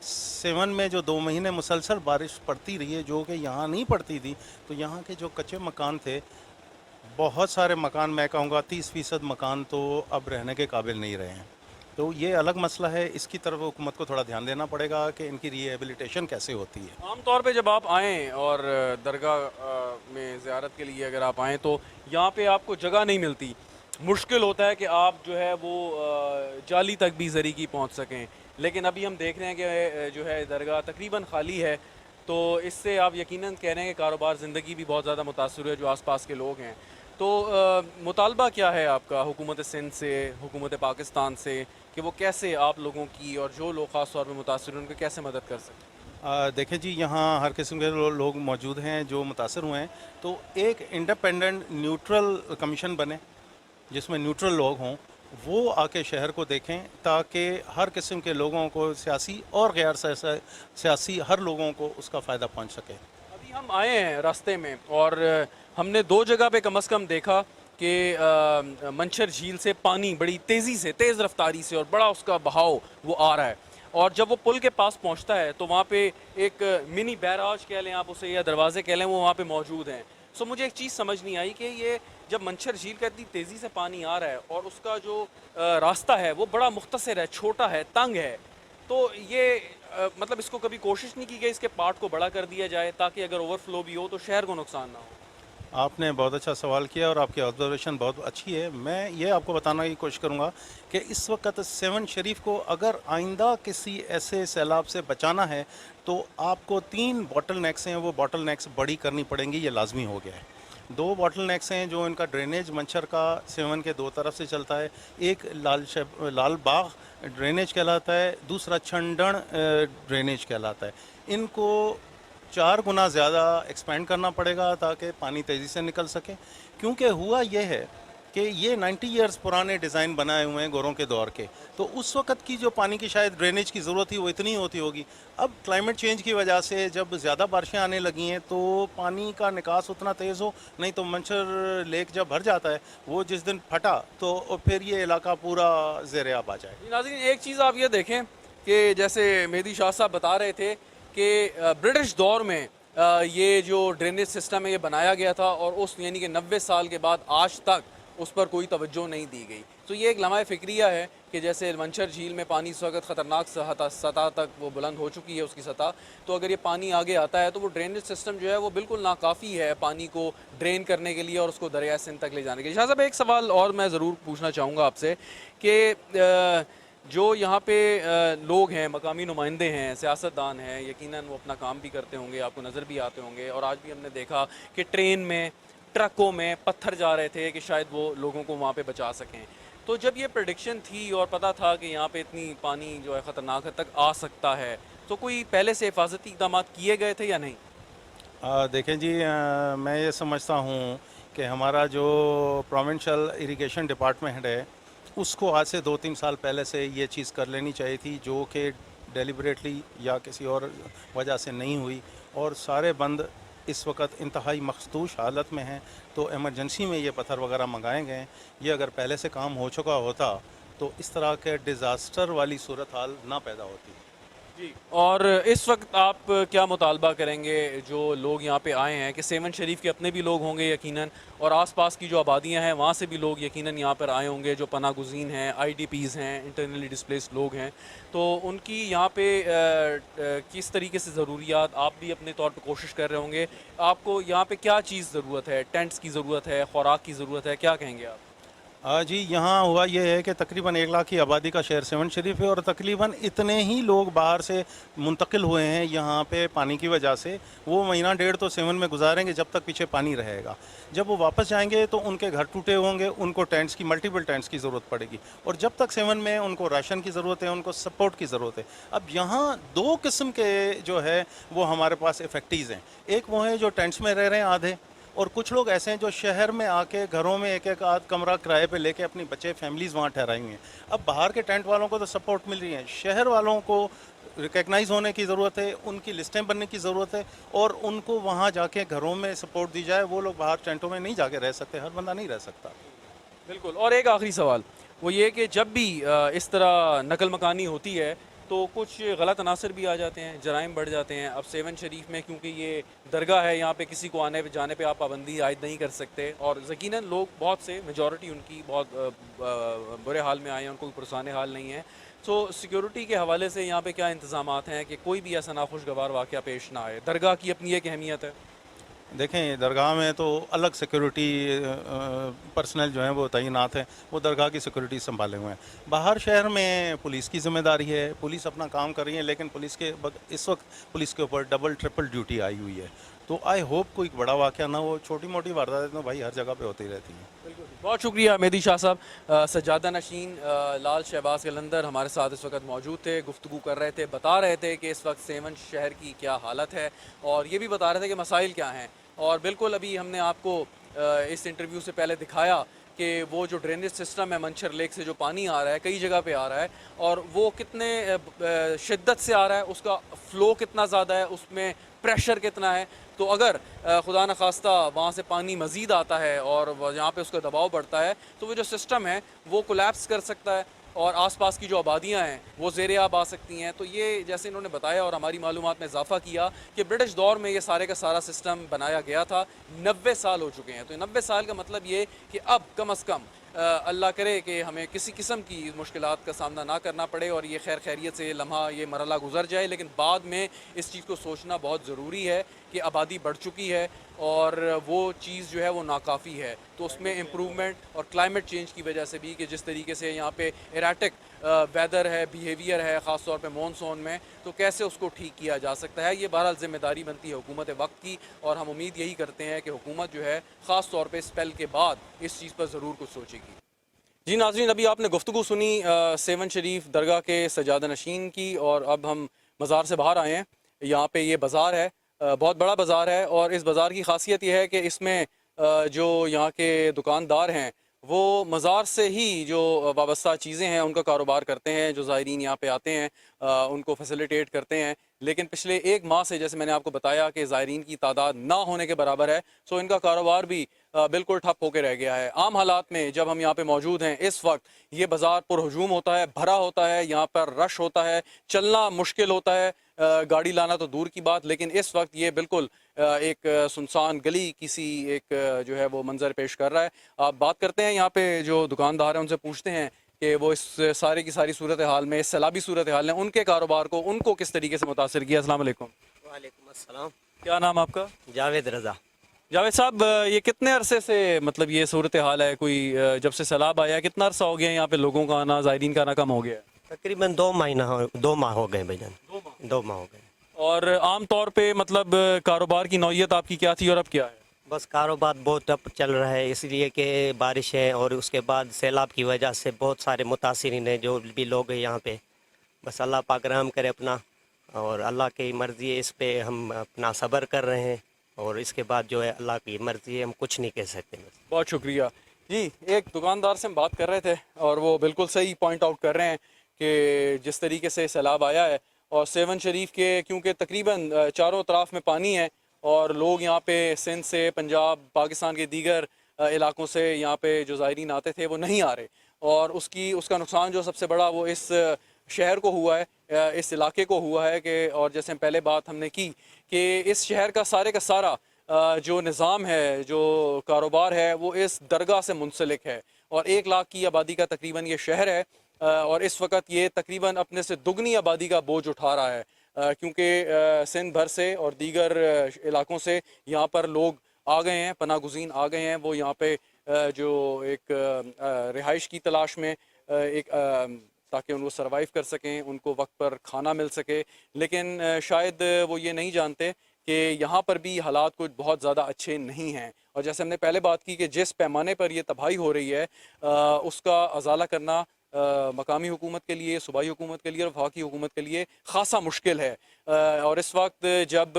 सेवन में जो 2 महीने मुसलसल बारिश पड़ती रही है जो कि यहाँ नहीं पड़ती थी, तो यहाँ के जो कच्चे मकान थे बहुत सारे मकान, मैं कहूँगा 30% मकान तो अब रहने के काबिल नहीं रहे हैं। तो ये अलग मसला है, इसकी तरफ हुकूमत को थोड़ा ध्यान देना पड़ेगा कि इनकी रिहेबिलिटेशन कैसे होती है। आमतौर पे जब आप आएँ और दरगाह में ज़ियारत के लिए अगर आप आएँ तो यहाँ पे आपको जगह नहीं मिलती, मुश्किल होता है कि आप जो है वो जाली तक भी ज़री की पहुँच सकें। लेकिन अभी हम देख रहे हैं कि जो है दरगाह तकरीबन खाली है, तो इससे आप यकीनन कह रहे हैं कि कारोबार ज़िंदगी भी बहुत ज़्यादा मुतासर है जो आसपास के लोग हैं। तो मुतालबा क्या है आपका हुकूमत सिंध से, हुकूमत पाकिस्तान से, कि वो कैसे आप लोगों की और जो लोग ख़ास तौर पर मुतासर हैं उनकी कैसे मदद कर सकते? देखें जी, यहाँ हर किस्म के लोग मौजूद हैं जो मुतासर हुए हैं, तो एक इंडिपेंडेंट न्यूट्रल कमीशन बने जिसमें न्यूट्रल लोग हों, वो आके शहर को देखें ताकि हर किस्म के लोगों को, सियासी और गैर सियासी हर लोगों को उसका फ़ायदा पहुँच सके। अभी हम आए हैं रास्ते में और हमने दो जगह पे कम से कम देखा कि मंछर झील से पानी बड़ी तेज़ी से, तेज़ रफ्तारी से और बड़ा उसका बहाव वो आ रहा है, और जब वो पुल के पास पहुंचता है तो वहाँ पे एक मिनी बैराज कह लें आप उसे या दरवाजे कह लें, वो वहाँ पे मौजूद हैं। सो मुझे एक चीज़ समझ नहीं आई कि ये जब मंछर झील का इतनी तेज़ी से पानी आ रहा है और उसका जो रास्ता है वो बड़ा मुख्तसर है, छोटा है, तंग है, तो ये मतलब इसको कभी कोशिश नहीं की गई इसके पार्ट को बड़ा कर दिया जाए ताकि अगर ओवरफ्लो भी हो तो शहर को नुकसान ना हो? आपने बहुत अच्छा सवाल किया और आपकी ऑब्जर्वेशन बहुत अच्छी है। मैं ये आपको बताने की कोशिश करूँगा कि इस वक्त सेवन शरीफ को अगर आइंदा किसी ऐसे सैलाब से बचाना है तो आपको 3 बॉटल नेक्स हैं, वो बॉटल नेक्स बड़ी करनी पड़ेंगी, ये लाजमी हो गया है। 2 बॉटल नेक्स हैं जो इनका ड्रेनेज मंछर का सेवन के 2 तरफ से चलता है। एक लाल बाग ड्रेनेज कहलाता है, दूसरा छंडन ड्रेनेज कहलाता है। इनको 4 गुना ज़्यादा एक्सपेंड करना पड़ेगा ताकि पानी तेज़ी से निकल सके, क्योंकि हुआ ये है कि ये 90 इयर्स पुराने डिज़ाइन बनाए हुए हैं गोरों के दौर के, तो उस वक़्त की जो पानी की शायद ड्रेनेज की ज़रूरत थी वो इतनी होती होगी। अब क्लाइमेट चेंज की वजह से जब ज़्यादा बारिशें आने लगी हैं तो पानी का निकास उतना तेज़ हो, नहीं तो मंछर लेक जब भर जाता है, वो जिस दिन फटा तो फिर ये इलाका पूरा ज़ेर आब आ जाए। नाज़रीन, एक चीज़ आप ये देखें कि जैसे मेहदी शाह साहब बता रहे थे कि ब्रिटिश दौर में ये जो ड्रेनेज सिस्टम है ये बनाया गया था और उस यानी कि 90 साल के बाद आज तक उस पर कोई तवज्जो नहीं दी गई। तो ये एक लम्हा फ़िक्रिया है कि जैसे मंछर झील में पानी इस वक्त ख़तरनाक सतह तक वो बुलंद हो चुकी है उसकी सतह, तो अगर ये पानी आगे आता है तो वो ड्रेनेज सिस्टम जो है वो बिल्कुल नाकाफ़ी है पानी को ड्रेन करने के लिए और उसको दरिया सिंध तक ले जाने के लिए। शाह साहब, एक सवाल और मैं ज़रूर पूछना चाहूँगा आपसे कि जो यहाँ पे लोग हैं, मकामी नुमाइंदे हैं, सियासतदान हैं, यकीनन वो अपना काम भी करते होंगे, आपको नज़र भी आते होंगे, और आज भी हमने देखा कि ट्रेन में, ट्रकों में पत्थर जा रहे थे कि शायद वो लोगों को वहाँ पे बचा सकें। तो जब ये प्रेडिक्शन थी और पता था कि यहाँ पे इतनी पानी जो है ख़तरनाक हद तक आ सकता है, तो कोई पहले से हिफाजती इक़दाम किए गए थे या नहीं? देखें जी, मैं ये समझता हूँ कि हमारा जो प्रोविंशियल इरिगेशन डिपार्टमेंट है उसको आज से 2-3 साल पहले से ये चीज़ कर लेनी चाहिए थी, जो कि डेलिबरेटली या किसी और वजह से नहीं हुई, और सारे बंद इस वक्त इंतहाई मखदूश हालत में हैं। तो एमरजेंसी में ये पत्थर वगैरह मंगाए गए। ये अगर पहले से काम हो चुका होता तो इस तरह के डिज़ास्टर वाली सूरत हाल ना पैदा होती। जी, और इस वक्त आप क्या मुतालबा करेंगे जो लोग यहाँ पे आए हैं कि सेवन शरीफ के अपने भी लोग होंगे यकीनन, और आसपास की जो आबादियाँ हैं वहाँ से भी लोग यकीनन यहाँ पर आए होंगे, जो पनाह गुज़ीन हैं, IDPs हैं, इंटरनली डिस्प्लेस्ड लोग हैं, तो उनकी यहाँ पे किस तरीके से ज़रूरियात आप भी अपने तौर पर कोशिश कर रहे होंगे? आपको यहाँ पे क्या चीज़ ज़रूरत है? टेंट्स की ज़रूरत है, खुराक की ज़रूरत है, क्या कहेंगे आप? जी, यहाँ हुआ ये है कि तकरीबन 1 लाख की आबादी का शहर सेवन शरीफ है और तकरीबन इतने ही लोग बाहर से मुंतकिल हुए हैं यहाँ पे पानी की वजह से। वो महीना 1.5 तो सेवन में गुजारेंगे जब तक पीछे पानी रहेगा। जब वो वापस जाएंगे तो उनके घर टूटे होंगे, उनको टेंट्स की, मल्टीपल टेंट्स की ज़रूरत पड़ेगी, और जब तक सेवन में उनको राशन की ज़रूरत है, उनको सपोर्ट की ज़रूरत है। अब यहाँ 2 किस्म के जो है वो हमारे पास इफेक्टीज़ हैं। एक वो हैं जो टेंट्स में रह रहे हैं आधे, और कुछ लोग ऐसे हैं जो शहर में आके घरों में एक आध कमरा किराए पे लेके अपनी बच्चे फैमिलीज़ वहाँ ठहराई हुई हैं। अब बाहर के टेंट वालों को तो सपोर्ट मिल रही है, शहर वालों को रिकग्नाइज़ होने की ज़रूरत है, उनकी लिस्टें बनने की ज़रूरत है, और उनको वहाँ जाके घरों में सपोर्ट दी जाए। वो लोग बाहर टेंटों में नहीं जाके रह सकते, हर बंदा नहीं रह सकता। बिल्कुल। और एक आखिरी सवाल वो ये कि जब भी इस तरह नकल मकानी होती है तो कुछ गलत अनासर भी आ जाते हैं, जराइम बढ़ जाते हैं। अब सेवन शरीफ में क्योंकि ये दरगाह है, यहाँ पे किसी को आने जाने पे आप पाबंदी आयद नहीं कर सकते, और यकीनन लोग बहुत से मेजॉरिटी उनकी बहुत बुरे हाल में आए हैं, उनको पुरसाने हाल नहीं है। तो सिक्योरिटी के हवाले से यहाँ पे क्या इंतज़ामात हैं कि कोई भी ऐसा नाखुशगवार वाक़या पेश ना आए? दरगाह की अपनी एक अहमियत है। देखें, दरगाह में तो अलग सिक्योरिटी पर्सनल जो हैं वो तैनात हैं, वो दरगाह की सिक्योरिटी संभाले हुए हैं। बाहर शहर में पुलिस की जिम्मेदारी है, पुलिस अपना काम कर रही है, लेकिन पुलिस के इस वक्त पुलिस के ऊपर डबल ट्रिपल ड्यूटी आई हुई है। तो आई होप कोई बड़ा वाक़या ना हो। छोटी मोटी वारदातें तो भाई हर जगह पे होती रहती हैं। बहुत शुक्रिया मेहदी शाह साहब। सज्जादा नशीन लाल शहबाज कलंदर हमारे साथ इस वक्त मौजूद थे, गुफ्तगू कर रहे थे, बता रहे थे कि इस वक्त सेवन शहर की क्या हालत है, और ये भी बता रहे थे कि मसाइल क्या हैं। और बिल्कुल अभी हमने आपको इस इंटरव्यू से पहले दिखाया कि वो जो ड्रेनेज सिस्टम है मंचर लेक से जो पानी आ रहा है, कई जगह पे आ रहा है, और वो कितने शिद्दत से आ रहा है, उसका फ़्लो कितना ज़्यादा है, उसमें प्रेशर कितना है। तो अगर खुदा न खास्ता वहाँ से पानी मज़ीद आता है और यहाँ पे उसका दबाव बढ़ता है, तो वो जो सिस्टम है वो कोलैप्स कर सकता है, और आसपास की जो आबादियाँ हैं वो ज़ेर आब आ सकती हैं। तो ये जैसे इन्होंने बताया और हमारी मालूमात में इजाफा किया कि ब्रिटिश दौर में ये सारे का सारा सिस्टम बनाया गया था। 90 साल हो चुके हैं। तो 90 साल का मतलब ये कि अब कम अज़ कम अल्लाह करे कि हमें किसी किस्म की मुश्किलात का सामना ना करना पड़े, और ये खैर खैरियत से लम्हा ये मरला गुजर जाए। लेकिन बाद में इस चीज़ को सोचना बहुत ज़रूरी है कि आबादी बढ़ चुकी है और वो चीज़ जो है वो नाकाफ़ी है। तो उसमें इम्प्रूवमेंट और क्लाइमेट चेंज की वजह से भी, कि जिस तरीके से यहाँ पे एराटिक वेदर है, बिहेवियर है, ख़ास तौर पे मॉनसून में, तो कैसे उसको ठीक किया जा सकता है। ये बहरहाल ज़िम्मेदारी बनती है हुकूमत वक्त की, और हम उम्मीद यही करते हैं कि हुकूमत जो है ख़ास तौर पे स्पेल के बाद इस चीज़ पर ज़रूर कुछ सोचेगी। जी नाज़रीन, अभी आपने गुफ्तगू सुनी सेवन शरीफ दरगाह के सजादा नशीन की, और अब हम मज़ार से बाहर आए हैं। यहाँ पे ये बाज़ार है, बहुत बड़ा बाज़ार है, और इस बाज़ार की खासियत यह है कि इसमें जो यहाँ के दुकानदार हैं वो मज़ार से ही जो वाबस्ता चीज़ें हैं उनका कारोबार करते हैं। जो ज़ायरीन यहाँ पे आते हैं उनको फैसिलिटेट करते हैं। लेकिन पिछले एक माह से, जैसे मैंने आपको बताया, कि ज़ायरीन की तादाद ना होने के बराबर है, सो इनका कारोबार भी बिल्कुल ठप होकर रह गया है। आम हालात में जब हम यहाँ पे मौजूद हैं इस वक्त, ये बाज़ार पुरहजूम होता है, भरा होता है, यहाँ पर रश होता है, चलना मुश्किल होता है, गाड़ी लाना तो दूर की बात। लेकिन इस वक्त ये बिल्कुल एक सुनसान गली किसी एक जो है वो मंजर पेश कर रहा है। आप बात करते हैं यहाँ पे जो दुकानदार हैं, उनसे पूछते हैं कि वो इस सारे की सारी सूरत हाल में, इस सैलाबी सूरत हाल में उनके कारोबार को, उनको किस तरीके से मुतासर किया। अस्सलाम वालेकुम। वालेकुम अस्सलाम। क्या नाम आपका? जावेद रज़ा। जावेद साहब, ये कितने अरसे से मतलब ये सूरत हाल है? कोई जब से सैलाब आया कितना अरसा हो गया यहाँ पे लोगों का आना, ज़ायरीन का आना कम हो गया है? तकरीबन 2 माह हो गए भाईजान। 2 माह हो गए। और आम तौर पे मतलब कारोबार की नौयत आपकी क्या थी और अब क्या है? बस कारोबार बहुत टफ चल रहा है, इसलिए कि बारिश है और उसके बाद सैलाब की वजह से बहुत सारे मुतासिरीन हैं जो भी लोग हैं यहाँ पे। बस अल्लाह पाक रहम करे अपना, और अल्लाह की मर्ज़ी है, इस पे हम अपना सब्र कर रहे हैं, और इसके बाद जो है अल्लाह की मर्ज़ी है, हम कुछ नहीं कह सकते। बहुत शुक्रिया जी। एक दुकानदार से हम बात कर रहे थे और वो बिल्कुल सही पॉइंट आउट कर रहे हैं कि जिस तरीके से सैलाब आया है, और सेवन शरीफ के क्योंकि तकरीबन चारों तरफ में पानी है, और लोग यहाँ पे सिंध से, पंजाब, पाकिस्तान के दीगर इलाकों से यहाँ पे जो ज़ायरीन आते थे वो नहीं आ रहे, और उसका नुकसान जो सबसे बड़ा वो इस शहर को हुआ है, इस इलाके को हुआ है। कि और जैसे पहले बात हमने की कि इस शहर का सारा जो निज़ाम है, जो कारोबार है, वो इस दरगाह से मुंसलिक है, और 1 लाख की आबादी का तकरीबन ये शहर है, और इस वक्त ये तकरीबन अपने से दुगनी आबादी का बोझ उठा रहा है, क्योंकि सिंध भर से और दीगर इलाकों से यहाँ पर लोग आ गए हैं, पनाह गुज़ीन आ गए हैं। वो यहाँ पे जो एक रिहाइश की तलाश में ताकि उनको सर्वाइव कर सकें, उनको वक्त पर खाना मिल सके। लेकिन शायद वो ये नहीं जानते कि यहाँ पर भी हालात कुछ बहुत ज़्यादा अच्छे नहीं हैं, और जैसे हमने पहले बात की कि जिस पैमाने पर ये तबाही हो रही है उसका अजाला करना मकामी हुकूमत के लिए, सूबाई हुकूमत के लिए और वफाकी हुकूमत के लिए ख़ासा मुश्किल है। और इस वक्त जब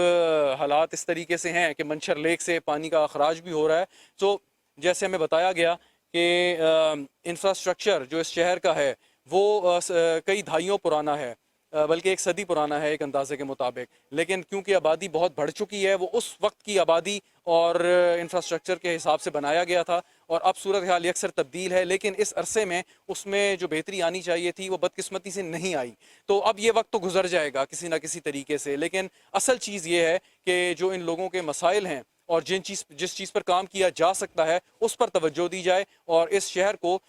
हालात इस तरीके से हैं कि मंचर लेक से पानी का अखराज भी हो रहा है, तो जैसे हमें बताया गया कि इंफ्रास्ट्रक्चर जो इस शहर का है वो कई दहाइयों पुराना है, बल्कि एक सदी पुराना है एक अंदाजे के मुताबिक। लेकिन क्योंकि आबादी बहुत बढ़ चुकी है, वो उस वक्त की आबादी और इंफ्रास्ट्रक्चर के हिसाब से बनाया गया था और अब सूरत हाल अक्सर तब्दील है। लेकिन इस अरसे में उसमें जो बेहतरी आनी चाहिए थी वो बदकिस्मती से नहीं आई। तो अब ये वक्त तो गुजर जाएगा किसी ना किसी तरीके से, लेकिन असल चीज़ ये है कि जो इन लोगों के मसाइल हैं और जिस चीज़ पर काम किया जा सकता है उस पर तवज्जो दी जाए और इस शहर को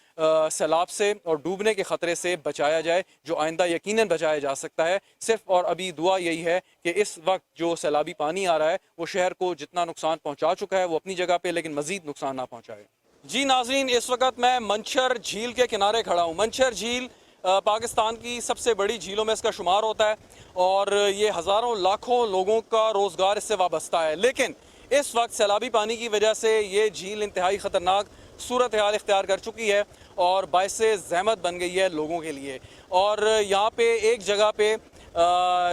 सैलाब से और डूबने के ख़तरे से बचाया जाए, जो आइंदा यकीनन बचाया जा सकता है। सिर्फ और अभी दुआ यही है कि इस वक्त जो सैलाबी पानी आ रहा है वो शहर को जितना नुकसान पहुँचा चुका है वो अपनी जगह पर, लेकिन मज़ीद नुकसान ना पहुँचाए। जी नाज़रीन, इस वक्त मैं मंछर झील के किनारे खड़ा हूँ। मंछर झील पाकिस्तान की सबसे बड़ी झीलों में इसका शुमार होता है और ये हज़ारों लाखों लोगों का रोज़गार इससे वाबस्ता है। लेकिन इस वक्त सैलाबी पानी की वजह से ये झील इंतहाई ख़तरनाक सूरत हाल इख्तियार कर चुकी है और बाइस ज़हमत बन गई है लोगों के लिए। और यहाँ पे एक जगह पे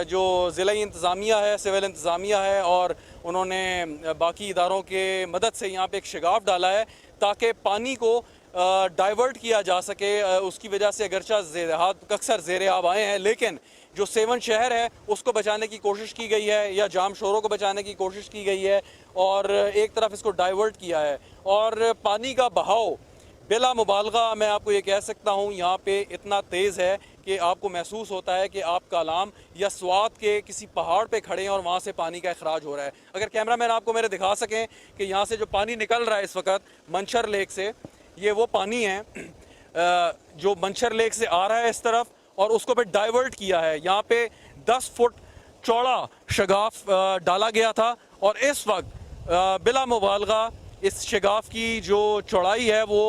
जो ज़िला इंतज़ामिया है, सिविल इंतज़ामिया है, और उन्होंने बाकी इदारों के मदद से यहाँ पे एक शिगाफ डाला है ताकि पानी को डाइवर्ट किया जा सके। उसकी वजह से अगरचा ज़ेरात अक्सर ज़ेर आब आए हैं, लेकिन जो सेवन शहर है उसको बचाने की कोशिश की गई है या जाम शोरों को बचाने की कोशिश की गई है और एक तरफ इसको डाइवर्ट किया है। और पानी का बहाव बिला मुबालगा मैं आपको ये कह सकता हूँ यहाँ पे इतना तेज़ है कि आपको महसूस होता है कि आप कालाम या स्वात के किसी पहाड़ पे खड़े हैं और वहाँ से पानी का अखराज हो रहा है। अगर कैमरामैन आपको मेरे दिखा सकें कि यहाँ से जो पानी निकल रहा है इस वक्त मंछर लेक से, ये वो पानी है जो मंछर लेक से आ रहा है इस तरफ और उसको फिर डाइवर्ट किया है। यहाँ पे 10 फुट चौड़ा शगाफ डाला गया था और इस वक्त बिला मुबालगा इस शगाफ की जो चौड़ाई है वो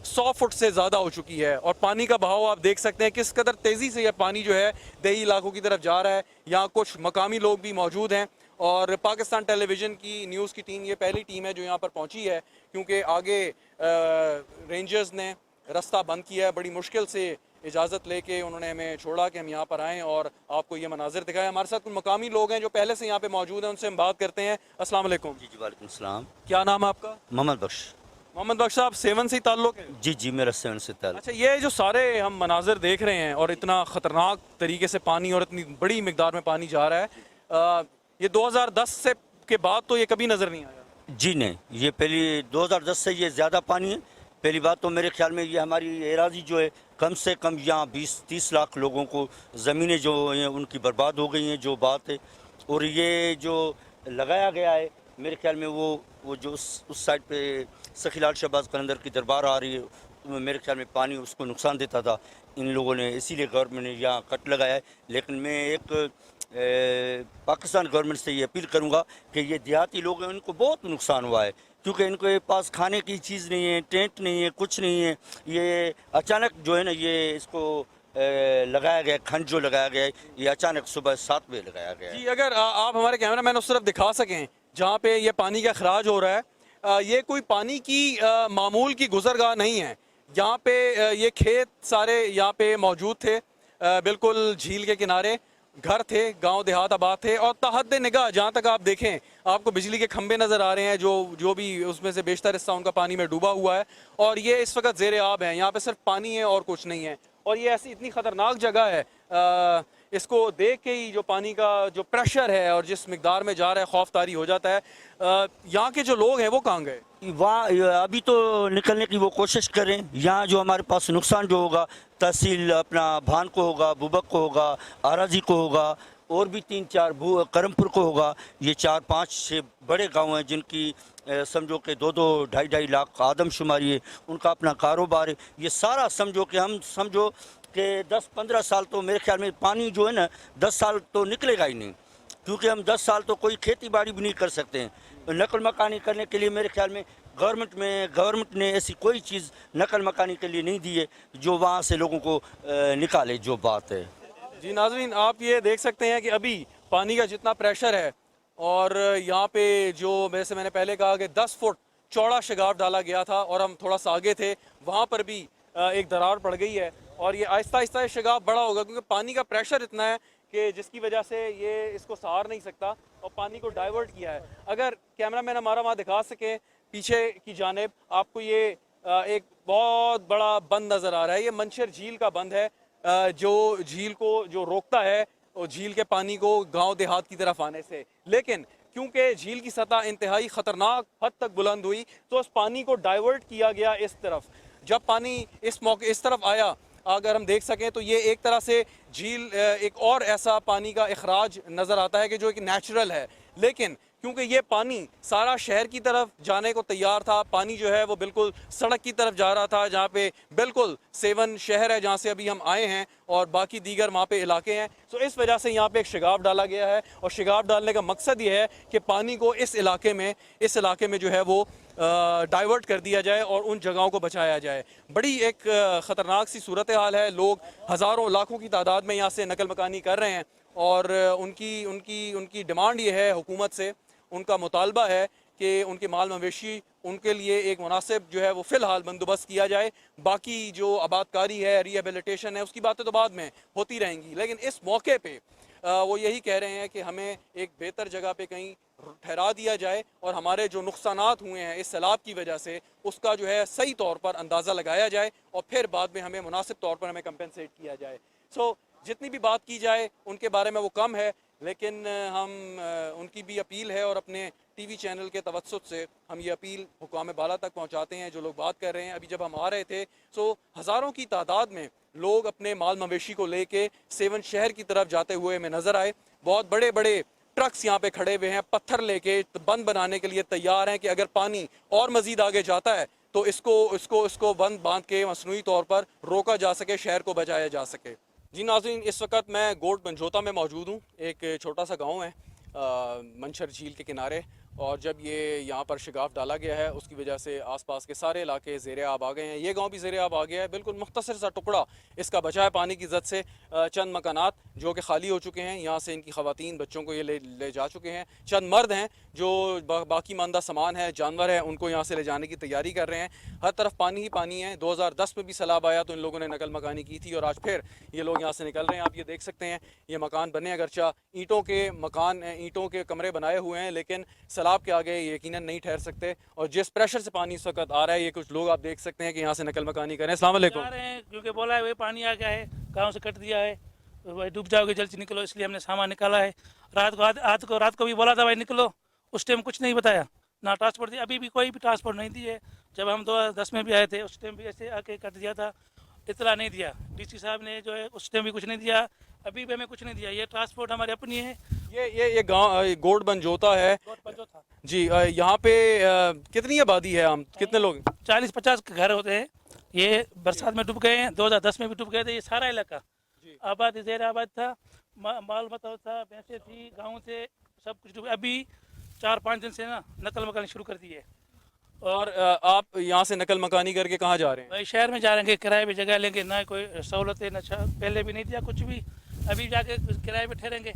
100 फुट से ज़्यादा हो चुकी है और पानी का बहाव आप देख सकते हैं किस कदर तेज़ी से यह पानी जो है देही इलाकों की तरफ जा रहा है। यहाँ कुछ मकामी लोग भी मौजूद हैं और पाकिस्तान टेलीविज़न की न्यूज़ की टीम ये पहली टीम है जो यहाँ पर पहुँची है, क्योंकि आगे रेंजर्स ने रास्ता बंद किया है। बड़ी मुश्किल से इजाज़त लेके उन्होंने हमें छोड़ा कि हम यहाँ पर आएँ और आपको ये मनाजिर दिखाएं। हमारे साथ कुछ मकामी लोग हैं जो पहले से यहाँ पे मौजूद हैं, उनसे हम बात करते हैं। अस्सलाम वालेकुम। जी वालेकुम सलाम। क्या नाम है आपका? मोहम्मद बख्श। मोहम्मद बख्श साहब, सेवन से ताल्लुक़ है? जी मेरा सेवन से ताल्लुक़। अच्छा, ये जो सारे हम मनाजिर देख रहे हैं और इतना ख़तरनाक तरीके से पानी और इतनी बड़ी मिकदार में पानी जा रहा है, ये 2010 से के बाद तो ये कभी नज़र नहीं आया। जी नहीं, ये पहली 2010 से ये ज़्यादा पानी है। पहली बात तो मेरे ख्याल में ये हमारी एराजी जो है कम से कम यहाँ 20-30 लाख लोगों को ज़मीनें जो हैं उनकी बर्बाद हो गई हैं, जो बात है। और ये जो लगाया गया है मेरे ख्याल में वो जो उस साइड पे सखीलाल शहबाज कलंदर की दरबार आ रही है, तो मेरे ख्याल में पानी उसको नुकसान देता था। इन लोगों ने इसीलिए गवर्नमेंट ने यहाँ कट लगाया है। लेकिन मैं एक पाकिस्तान गवर्नमेंट से ये अपील करूँगा कि ये देहाती लोग हैं उनको बहुत नुकसान हुआ है, क्योंकि इनके पास खाने की चीज़ नहीं है, टेंट नहीं है, कुछ नहीं है। ये अचानक जो है ना ये इसको लगाया गया, खंड जो लगाया गया है ये अचानक सुबह 7 बजे लगाया गया है। जी, अगर आप हमारे कैमरामैन उस तरफ दिखा सकें जहाँ पे ये पानी का अखराज हो रहा है, ये कोई पानी की मामूल की गुजरगाह नहीं है। यहाँ पे ये खेत सारे यहाँ पे मौजूद थे, बिल्कुल झील के किनारे घर थे, गांव देहात आबाद थे और तहद निगाह जहाँ तक आप देखें आपको बिजली के खंभे नज़र आ रहे हैं जो भी उसमें से बेशतर हिस्सा उनका पानी में डूबा हुआ है और ये इस वक्त ज़ेर आब है। यहाँ पे सिर्फ पानी है और कुछ नहीं है और ये ऐसी इतनी ख़तरनाक जगह है, इसको देख के ही जो पानी का जो प्रेशर है और जिस मिकदार में जा रहा है खौफ तारी हो जाता है। यहाँ के जो लोग हैं वो कहाँ गए? वहाँ अभी तो निकलने की वो कोशिश करें। यहाँ जो हमारे पास नुकसान जो होगा तहसील अपना भान को होगा, बुबक को होगा, आराजी को होगा और भी 3-4 करमपुर को होगा। ये 4-5 बड़े गांव हैं जिनकी समझो कि 2-2, 2.5 लाख आदमशुमारी है, उनका अपना कारोबार है। ये सारा समझो कि हम समझो कि 10-15 साल तो मेरे ख्याल में पानी जो है ना 10 साल तो निकलेगा ही नहीं, क्योंकि हम 10 साल तो कोई खेती बाड़ी भी नहीं कर सकते हैं। नकल मकानी करने के लिए मेरे ख्याल में गवर्नमेंट ने ऐसी कोई चीज़ नकल मकानी के लिए नहीं दी है जो वहाँ से लोगों को निकाले, जो बात है। जी नाज़रीन, आप ये देख सकते हैं कि अभी पानी का जितना प्रेशर है और यहाँ पे जो वैसे मैंने पहले कहा कि 10 फुट चौड़ा शगाफ डाला गया था और हम थोड़ा सा आगे थे, वहाँ पर भी एक दरार पड़ गई है और ये आहिस्ता आहिस्ता ये शगाफ बड़ा होगा, क्योंकि पानी का प्रेशर इतना है कि जिसकी वजह से ये इसको सहार नहीं सकता और पानी को डाइवर्ट किया है। अगर कैमरामैन हमारा वहाँ दिखा सके पीछे की जानिब, आपको ये एक बहुत बड़ा बंद नज़र आ रहा है। ये मंछर झील का बंद है जो झील को जो रोकता है और झील के पानी को गांव देहात की तरफ आने से। लेकिन क्योंकि झील की सतह इंतहाई ख़तरनाक हद तक बुलंद हुई तो उस पानी को डाइवर्ट किया गया इस तरफ। जब पानी इस मौके इस तरफ आया, अगर हम देख सकें तो ये एक तरह से झील एक और ऐसा पानी का इखराज नज़र आता है कि जो एक नेचुरल है। लेकिन क्योंकि ये पानी सारा शहर की तरफ जाने को तैयार था, पानी जो है वो बिल्कुल सड़क की तरफ जा रहा था, जहाँ पे बिल्कुल सेवन शहर है जहाँ से अभी हम आए हैं और बाकी दीगर वहाँ पे इलाके हैं। सो इस वजह से यहाँ पे एक शिगाफ डाला गया है और शिगाफ डालने का मकसद ये है कि पानी को इस इलाके में जो है वो डाइवर्ट कर दिया जाए और उन जगहों को बचाया जाए। बड़ी एक ख़तरनाक सी सूरत हाल है। लोग हज़ारों लाखों की तादाद में यहाँ से नकल मकानी कर रहे हैं और उनकी डिमांड ये है हुकूमत से, उनका मुतालबा है कि उनके माल मवेशी उनके लिए एक मुनासिब जो है वो फ़िलहाल बंदोबस्त किया जाए। बाकी जो आबादकारी है, रिहेबिलिटेशन है, उसकी बातें तो बाद में होती रहेंगी। लेकिन इस मौके पे वो यही कह रहे हैं कि हमें एक बेहतर जगह पे कहीं ठहरा दिया जाए और हमारे जो नुकसानात हुए हैं इस सैलाब की वजह से उसका जो है सही तौर पर अंदाज़ा लगाया जाए और फिर बाद में हमें मुनासिब तौर पर हमें कंपनसेट किया जाए। सो जितनी भी बात की जाए उनके बारे में वो कम है, लेकिन हम उनकी भी अपील है और अपने टीवी चैनल के तवज्जुद से हम ये अपील हुकाम बाला तक पहुंचाते हैं जो लोग बात कर रहे हैं। अभी जब हम आ रहे थे तो हज़ारों की तादाद में लोग अपने माल मवेशी को लेके सेवन शहर की तरफ जाते हुए हमें नज़र आए। बहुत बड़े बड़े ट्रक्स यहाँ पे खड़े हुए हैं, पत्थर लेके बंद बनाने के लिए तैयार हैं कि अगर पानी और मज़ीद आगे जाता है तो इसको बंद बांध के मसनूई तौर पर रोका जा सके, शहर को बचाया जा सके। जी नाज़रीन, इस वक्त मैं गोट बंजोता में मौजूद हूँ। एक छोटा सा गांव है मंशर झील के किनारे, और जब ये यहाँ पर शिगाफ डाला गया है उसकी वजह से आसपास के सारे इलाके ज़ेरे आब आ गए हैं। ये गांव भी ज़ेरे आब आ गया है। बिल्कुल मुख्तसर सा टुकड़ा इसका बचा है पानी की जद से। चंद मकानात जो कि खाली हो चुके हैं, यहाँ से इनकी ख़वातीन बच्चों को ये ले जा चुके हैं। चंद मर्द हैं जो बाकी मानदा सामान है, जानवर है, उनको यहाँ से ले जाने की तैयारी कर रहे हैं। हर तरफ पानी ही पानी है। 2010 में भी सैलाब आया तो इन लोगों ने नकल मकानी की थी और आज फिर ये लोग यहाँ से निकल रहे हैं। आप ये देख सकते हैं, ये मकान बने अगरचा ईंटों के मकान, ईंटों के कमरे बनाए हुए हैं, लेकिन सैलाब के आगे यकीनन नहीं ठहर सकते। और जिस प्रेशर से पानी इस वक्त आ रहा है, ये कुछ लोग आप देख सकते हैं कि यहाँ से नकल मकानी करें। अस्सलाम वालेकुम। क्योंकि बोला है वही पानी आ गया है, गाँव से कट दिया है, भाई डूब जाओगे जल्द से निकलो, इसलिए हमने सामान निकाला है। रात को भी बोला था भाई निकलो, उस टाइम कुछ नहीं बताया, ना ट्रांसपोर्ट दिया। अभी भी कोई भी ट्रांसपोर्ट नहीं दिए। जब हम 2010 में भी आए थे उस टाइम भी ऐसे आके कट दिया था, इतला नहीं दिया। डीसी साहब ने जो है उस टाइम भी कुछ नहीं दिया, अभी भी हमें कुछ नहीं दिया। ये ट्रांसपोर्ट हमारी अपनी है। ये गाँव गोट बंजोता है जी। यहाँ पे कितनी आबादी है, हम कितने लोग? 40-50 घर होते हैं। ये बरसात में डूब गए हैं, 2010 में भी डूब गए थे। ये सारा इलाका आबाद ज़ेर आबाद था, माल मताल था, भैंसें थी, गाँव थे, सब कुछ डूबे। अभी 4-5 दिन से ना नकल मकानी शुरू कर दी है। और आप यहाँ से नकल मकानी करके कहाँ जा रहे हैं? भाई शहर में जा रहे हैं, किराए पे जगह लेंगे, ना कोई सहूलत है, ना पहले भी नहीं दिया कुछ भी। अभी जाके किराए पे ठहरेंगे,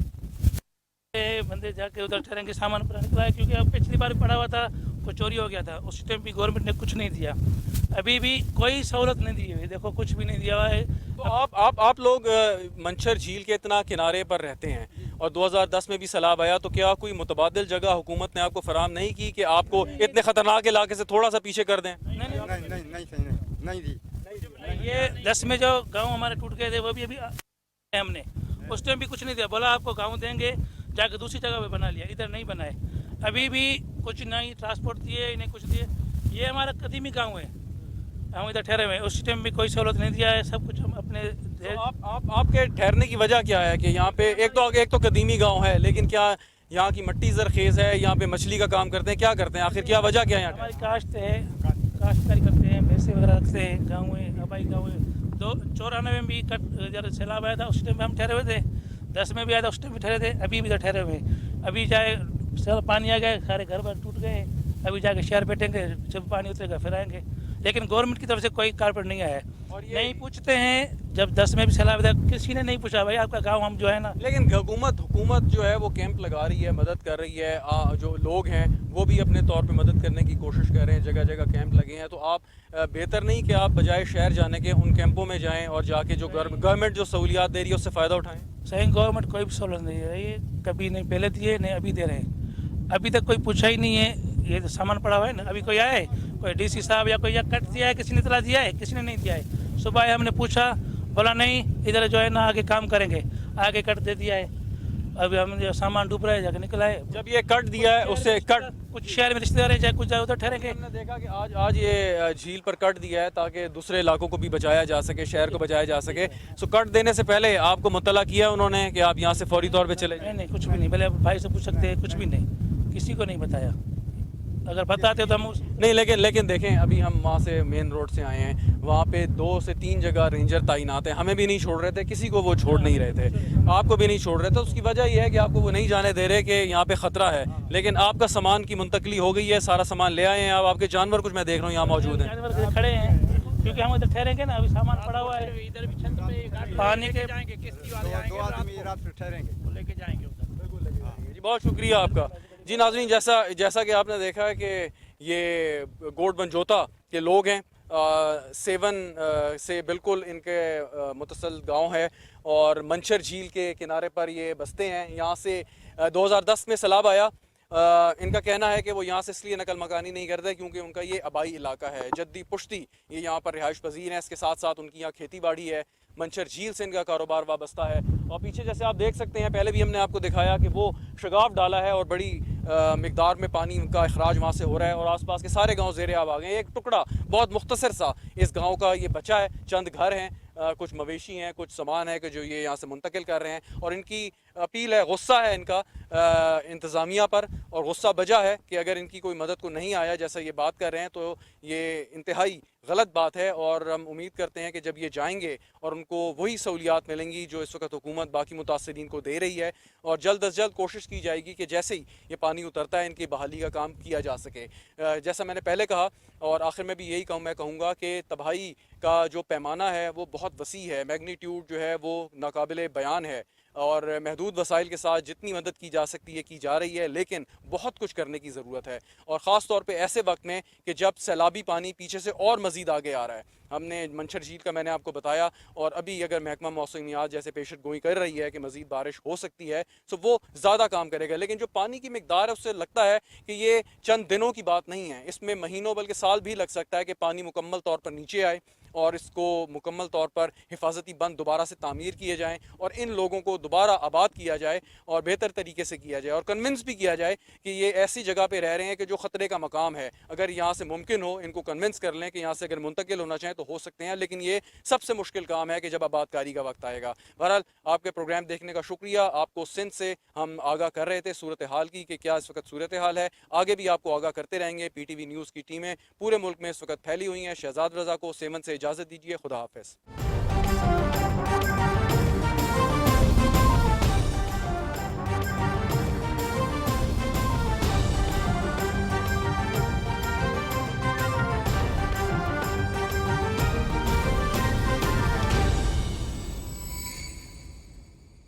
बंदे जाके उधर ठहरेंगे, सामान पूरा निकला है। क्योंकि अब पिछली बार पड़ा हुआ था, कुछ चोरी हो गया था, उस टाइम भी गवर्नमेंट ने कुछ नहीं दिया। अभी भी कोई सहूलत नहीं दी हुई, देखो कुछ भी नहीं दिया हुआ है। तो आप लोग मंशर झील के इतना किनारे पर रहते हैं और 2010 में भी सैलाब आया, तो क्या कोई मुतबादिल जगह हुकूमत ने आपको फराहम नहीं की कि आपको इतने ख़तरनाक इलाके से थोड़ा सा पीछे कर दें? नहीं दी। ये 10 में जो गाँव हमारे टूट गए थे वो भी अभी हमने उस टाइम भी कुछ नहीं दिया। बोला आपको गाँव देंगे, जाकर दूसरी जगह पे बना लिया, इधर नहीं बनाए। अभी भी कुछ नहीं ट्रांसपोर्ट दिए, नहीं कुछ दिए। ये हमारा कदीमी गांव है, हम इधर ठहरे हुए हैं। उस टाइम भी कोई सहूलत नहीं दिया है, सब कुछ हम अपने। तो आपके ठहरने की वजह क्या है कि यहाँ पे एक तो कदीमी गांव है, लेकिन क्या यहाँ की मिट्टी जरखेज़ है, यहाँ पे मछली का काम करते हैं, क्या करते हैं, आखिर क्या वजह क्या है? हमारी काश्त है, काश्तकारी करते हैं, भैंसे वगैरह रखते हैं। गाँव है, आबाई गाँव है। 94 में भी जब सैलाब आया था उस टाइम में हम ठहरे हुए थे। 10 में भी आया था, उस टाइम भी ठहरे थे। अभी भी इधर ठहरे हुए हैं। अभी जाए सब पानी आ गया, सारे घर बार टूट गए। अभी जाके शहर बैठेंगे, जब पानी उतरेगा फिर आएंगे। लेकिन गवर्नमेंट की तरफ से कोई कारपेट नहीं आया है और नहीं पूछते हैं। जब 10 में भी सैलाब था, किसी ने नहीं पूछा भाई आपका गांव हम जो है ना। लेकिन हुकूमत जो है वो कैंप लगा रही है, मदद कर रही है। जो लोग हैं वो भी अपने तौर पे मदद करने की कोशिश कर रहे हैं, जगह जगह कैंप लगे हैं। तो आप बेहतर नहीं कि आप बजाय शहर जाने के उन कैंपों में जाएँ और जाके जो गवर्नमेंट जो सहूलियात दे रही है उससे फ़ायदा उठाएँ? सही, गवर्नमेंट कोई भी सहूलत नहीं है, ये कभी नहीं पहले दिए, नहीं अभी दे रहे हैं। अभी तक कोई पूछा ही नहीं है। ये तो सामान पड़ा हुआ है ना, अभी कोई आया है, कोई डीसी साहब या कोई या कट दिया है, किसी ने इतला दिया है? किसी ने नहीं दिया है। सुबह हमने पूछा, बोला नहीं इधर जो है ना आगे काम करेंगे, आगे कट दे दिया है। अभी हम जो सामान डूब रहा है जाके निकला है। जब ये कट दिया है उससे कट कुछ शहर में रिश्तेदार हैं, कुछ उधर ठहरेंगे। हमने देखा कि आज ये झील पर कट दिया है ताकि दूसरे इलाकों को भी बचाया जा सके, शहर को बचाया जा सके। सो कट देने से पहले आपको मुत्तला किया उन्होंने कि आप यहाँ से फौरी तौर पे चले जाएं? नहीं कुछ भी नहीं, पहले भाई से पूछ सकते हैं, कुछ भी नहीं, किसी को नहीं बताया। अगर बताते तो हम नहीं, लेकिन देखें अभी हम वहाँ से मेन रोड से आए हैं, वहाँ पे 2 से 3 जगह रेंजर तैनात हैं, हमें भी नहीं छोड़ रहे थे, किसी को वो छोड़ नहीं रहे थे, आपको भी नहीं छोड़ रहे थे। उसकी वजह यह है कि आपको वो नहीं जाने दे रहे कि यहाँ पे ख़तरा है, लेकिन आपका सामान की मुंतकली हो गई है, सारा सामान ले आए हैं। अब आपके जानवर कुछ मैं देख रहा हूँ यहाँ मौजूद हैं, जानवर खड़े हैं क्योंकि हम इधर ठहरेंगे ना, अभी सामान पड़ा हुआ है इधर भी छत पे, पानी के लेके जाएंगे उधर। जी बहुत शुक्रिया आपका। जी नाज़रीन, जैसा कि आपने देखा है कि ये गोड बंजोता के लोग हैं, 7 से बिल्कुल इनके मुतसल गांव है और मंचर झील के किनारे पर ये बसते हैं। यहाँ से 2010 में सैलाब आया। इनका कहना है कि वो यहाँ से इसलिए नकल मकानी नहीं करते क्योंकि उनका ये आबाई इलाका है, जद्दी पुश्ती ये यहाँ पर रिहाइश पजीर हैं। इसके साथ साथ उनकी यहाँ खेती बाड़ी है, मंचर झील से इनका कारोबार वाबस्ता है। और पीछे जैसे आप देख सकते हैं, पहले भी हमने आपको दिखाया कि वो शगाफ डाला है और बड़ी मिकदार में पानी का अखराज वहाँ से हो रहा है और आसपास के सारे गांव ज़ेरे आब आ गए हैं। एक टुकड़ा बहुत मुख्तसर सा इस गांव का ये बचा है, चंद घर हैं, कुछ मवेशी हैं, कुछ सामान है कि जो ये यहाँ से मुंतकिल कर रहे हैं। और इनकी अपील है, गुस्सा है इनका इंतज़ामिया पर, और गुस्सा बजा है कि अगर इनकी कोई मदद को नहीं आया जैसा ये बात कर रहे हैं तो ये इंतहाई गलत बात है। और हम उम्मीद करते हैं कि जब ये जाएंगे और उनको वही सहूलियात मिलेंगी जो इस वक्त हुकूमत बाकी मुतासरीन को दे रही है, और जल्द अज जल्द कोशिश की जाएगी कि जैसे ही ये पानी उतरता है इनकी बहाली का काम किया जा सके। जैसा मैंने पहले कहा और आखिर में भी यही मैं कहूँगा कि तबाही का जो पैमाना है वो बहुत वसी है, मैग्नीट्यूड जो है वो नाकाबिले बयान है, और महदूद वसाइल के साथ जितनी मदद की जा सकती है की जा रही है, लेकिन बहुत कुछ करने की ज़रूरत है। और ख़ास तौर पे ऐसे वक्त में कि जब सैलाबी पानी पीछे से और मज़ीद आगे आ रहा है। हमने मंचर झील का मैंने आपको बताया, और अभी अगर महकमा मौसमियात जैसे पेशेंट गोई कर रही है कि मज़ीद बारिश हो सकती है तो वो ज़्यादा काम करेगा। लेकिन जो पानी की मिकदार है उससे लगता है कि ये चंद दिनों की बात नहीं है, इसमें महीनों बल्कि साल भी लग सकता है कि पानी मुकम्मल तौर पर नीचे आए और इसको मुकम्मल तौर पर हिफाजती बंद दोबारा से तामीर किए जाएँ और इन लोगों को दोबारा आबाद किया जाए और बेहतर तरीके से किया जाए, और कन्विंस भी किया जाए कि ये ऐसी जगह पे रह रहे हैं कि जो ख़तरे का मकाम है। अगर यहाँ से मुमकिन हो इनको कन्विंस कर लें कि यहाँ से अगर मुंतकिल होना चाहें तो हो सकते हैं, लेकिन ये सबसे मुश्किल काम है कि जब आबादकारी का वक्त आएगा। बहरहाल आपके प्रोग्राम देखने का शुक्रिया। आपको सिंध से हम आगाह कर रहे थे सूरत हाल की कि क्या इस वक्त सूरत हाल है, आगे भी आपको आगाह करते रहेंगे। PTV न्यूज़ की टीमें पूरे मुल्क में इस वक्त फैली हुई हैं। शहजाद रज़ा को 7 से इजाज़त दीजिए। खुदा हाफ़िज़।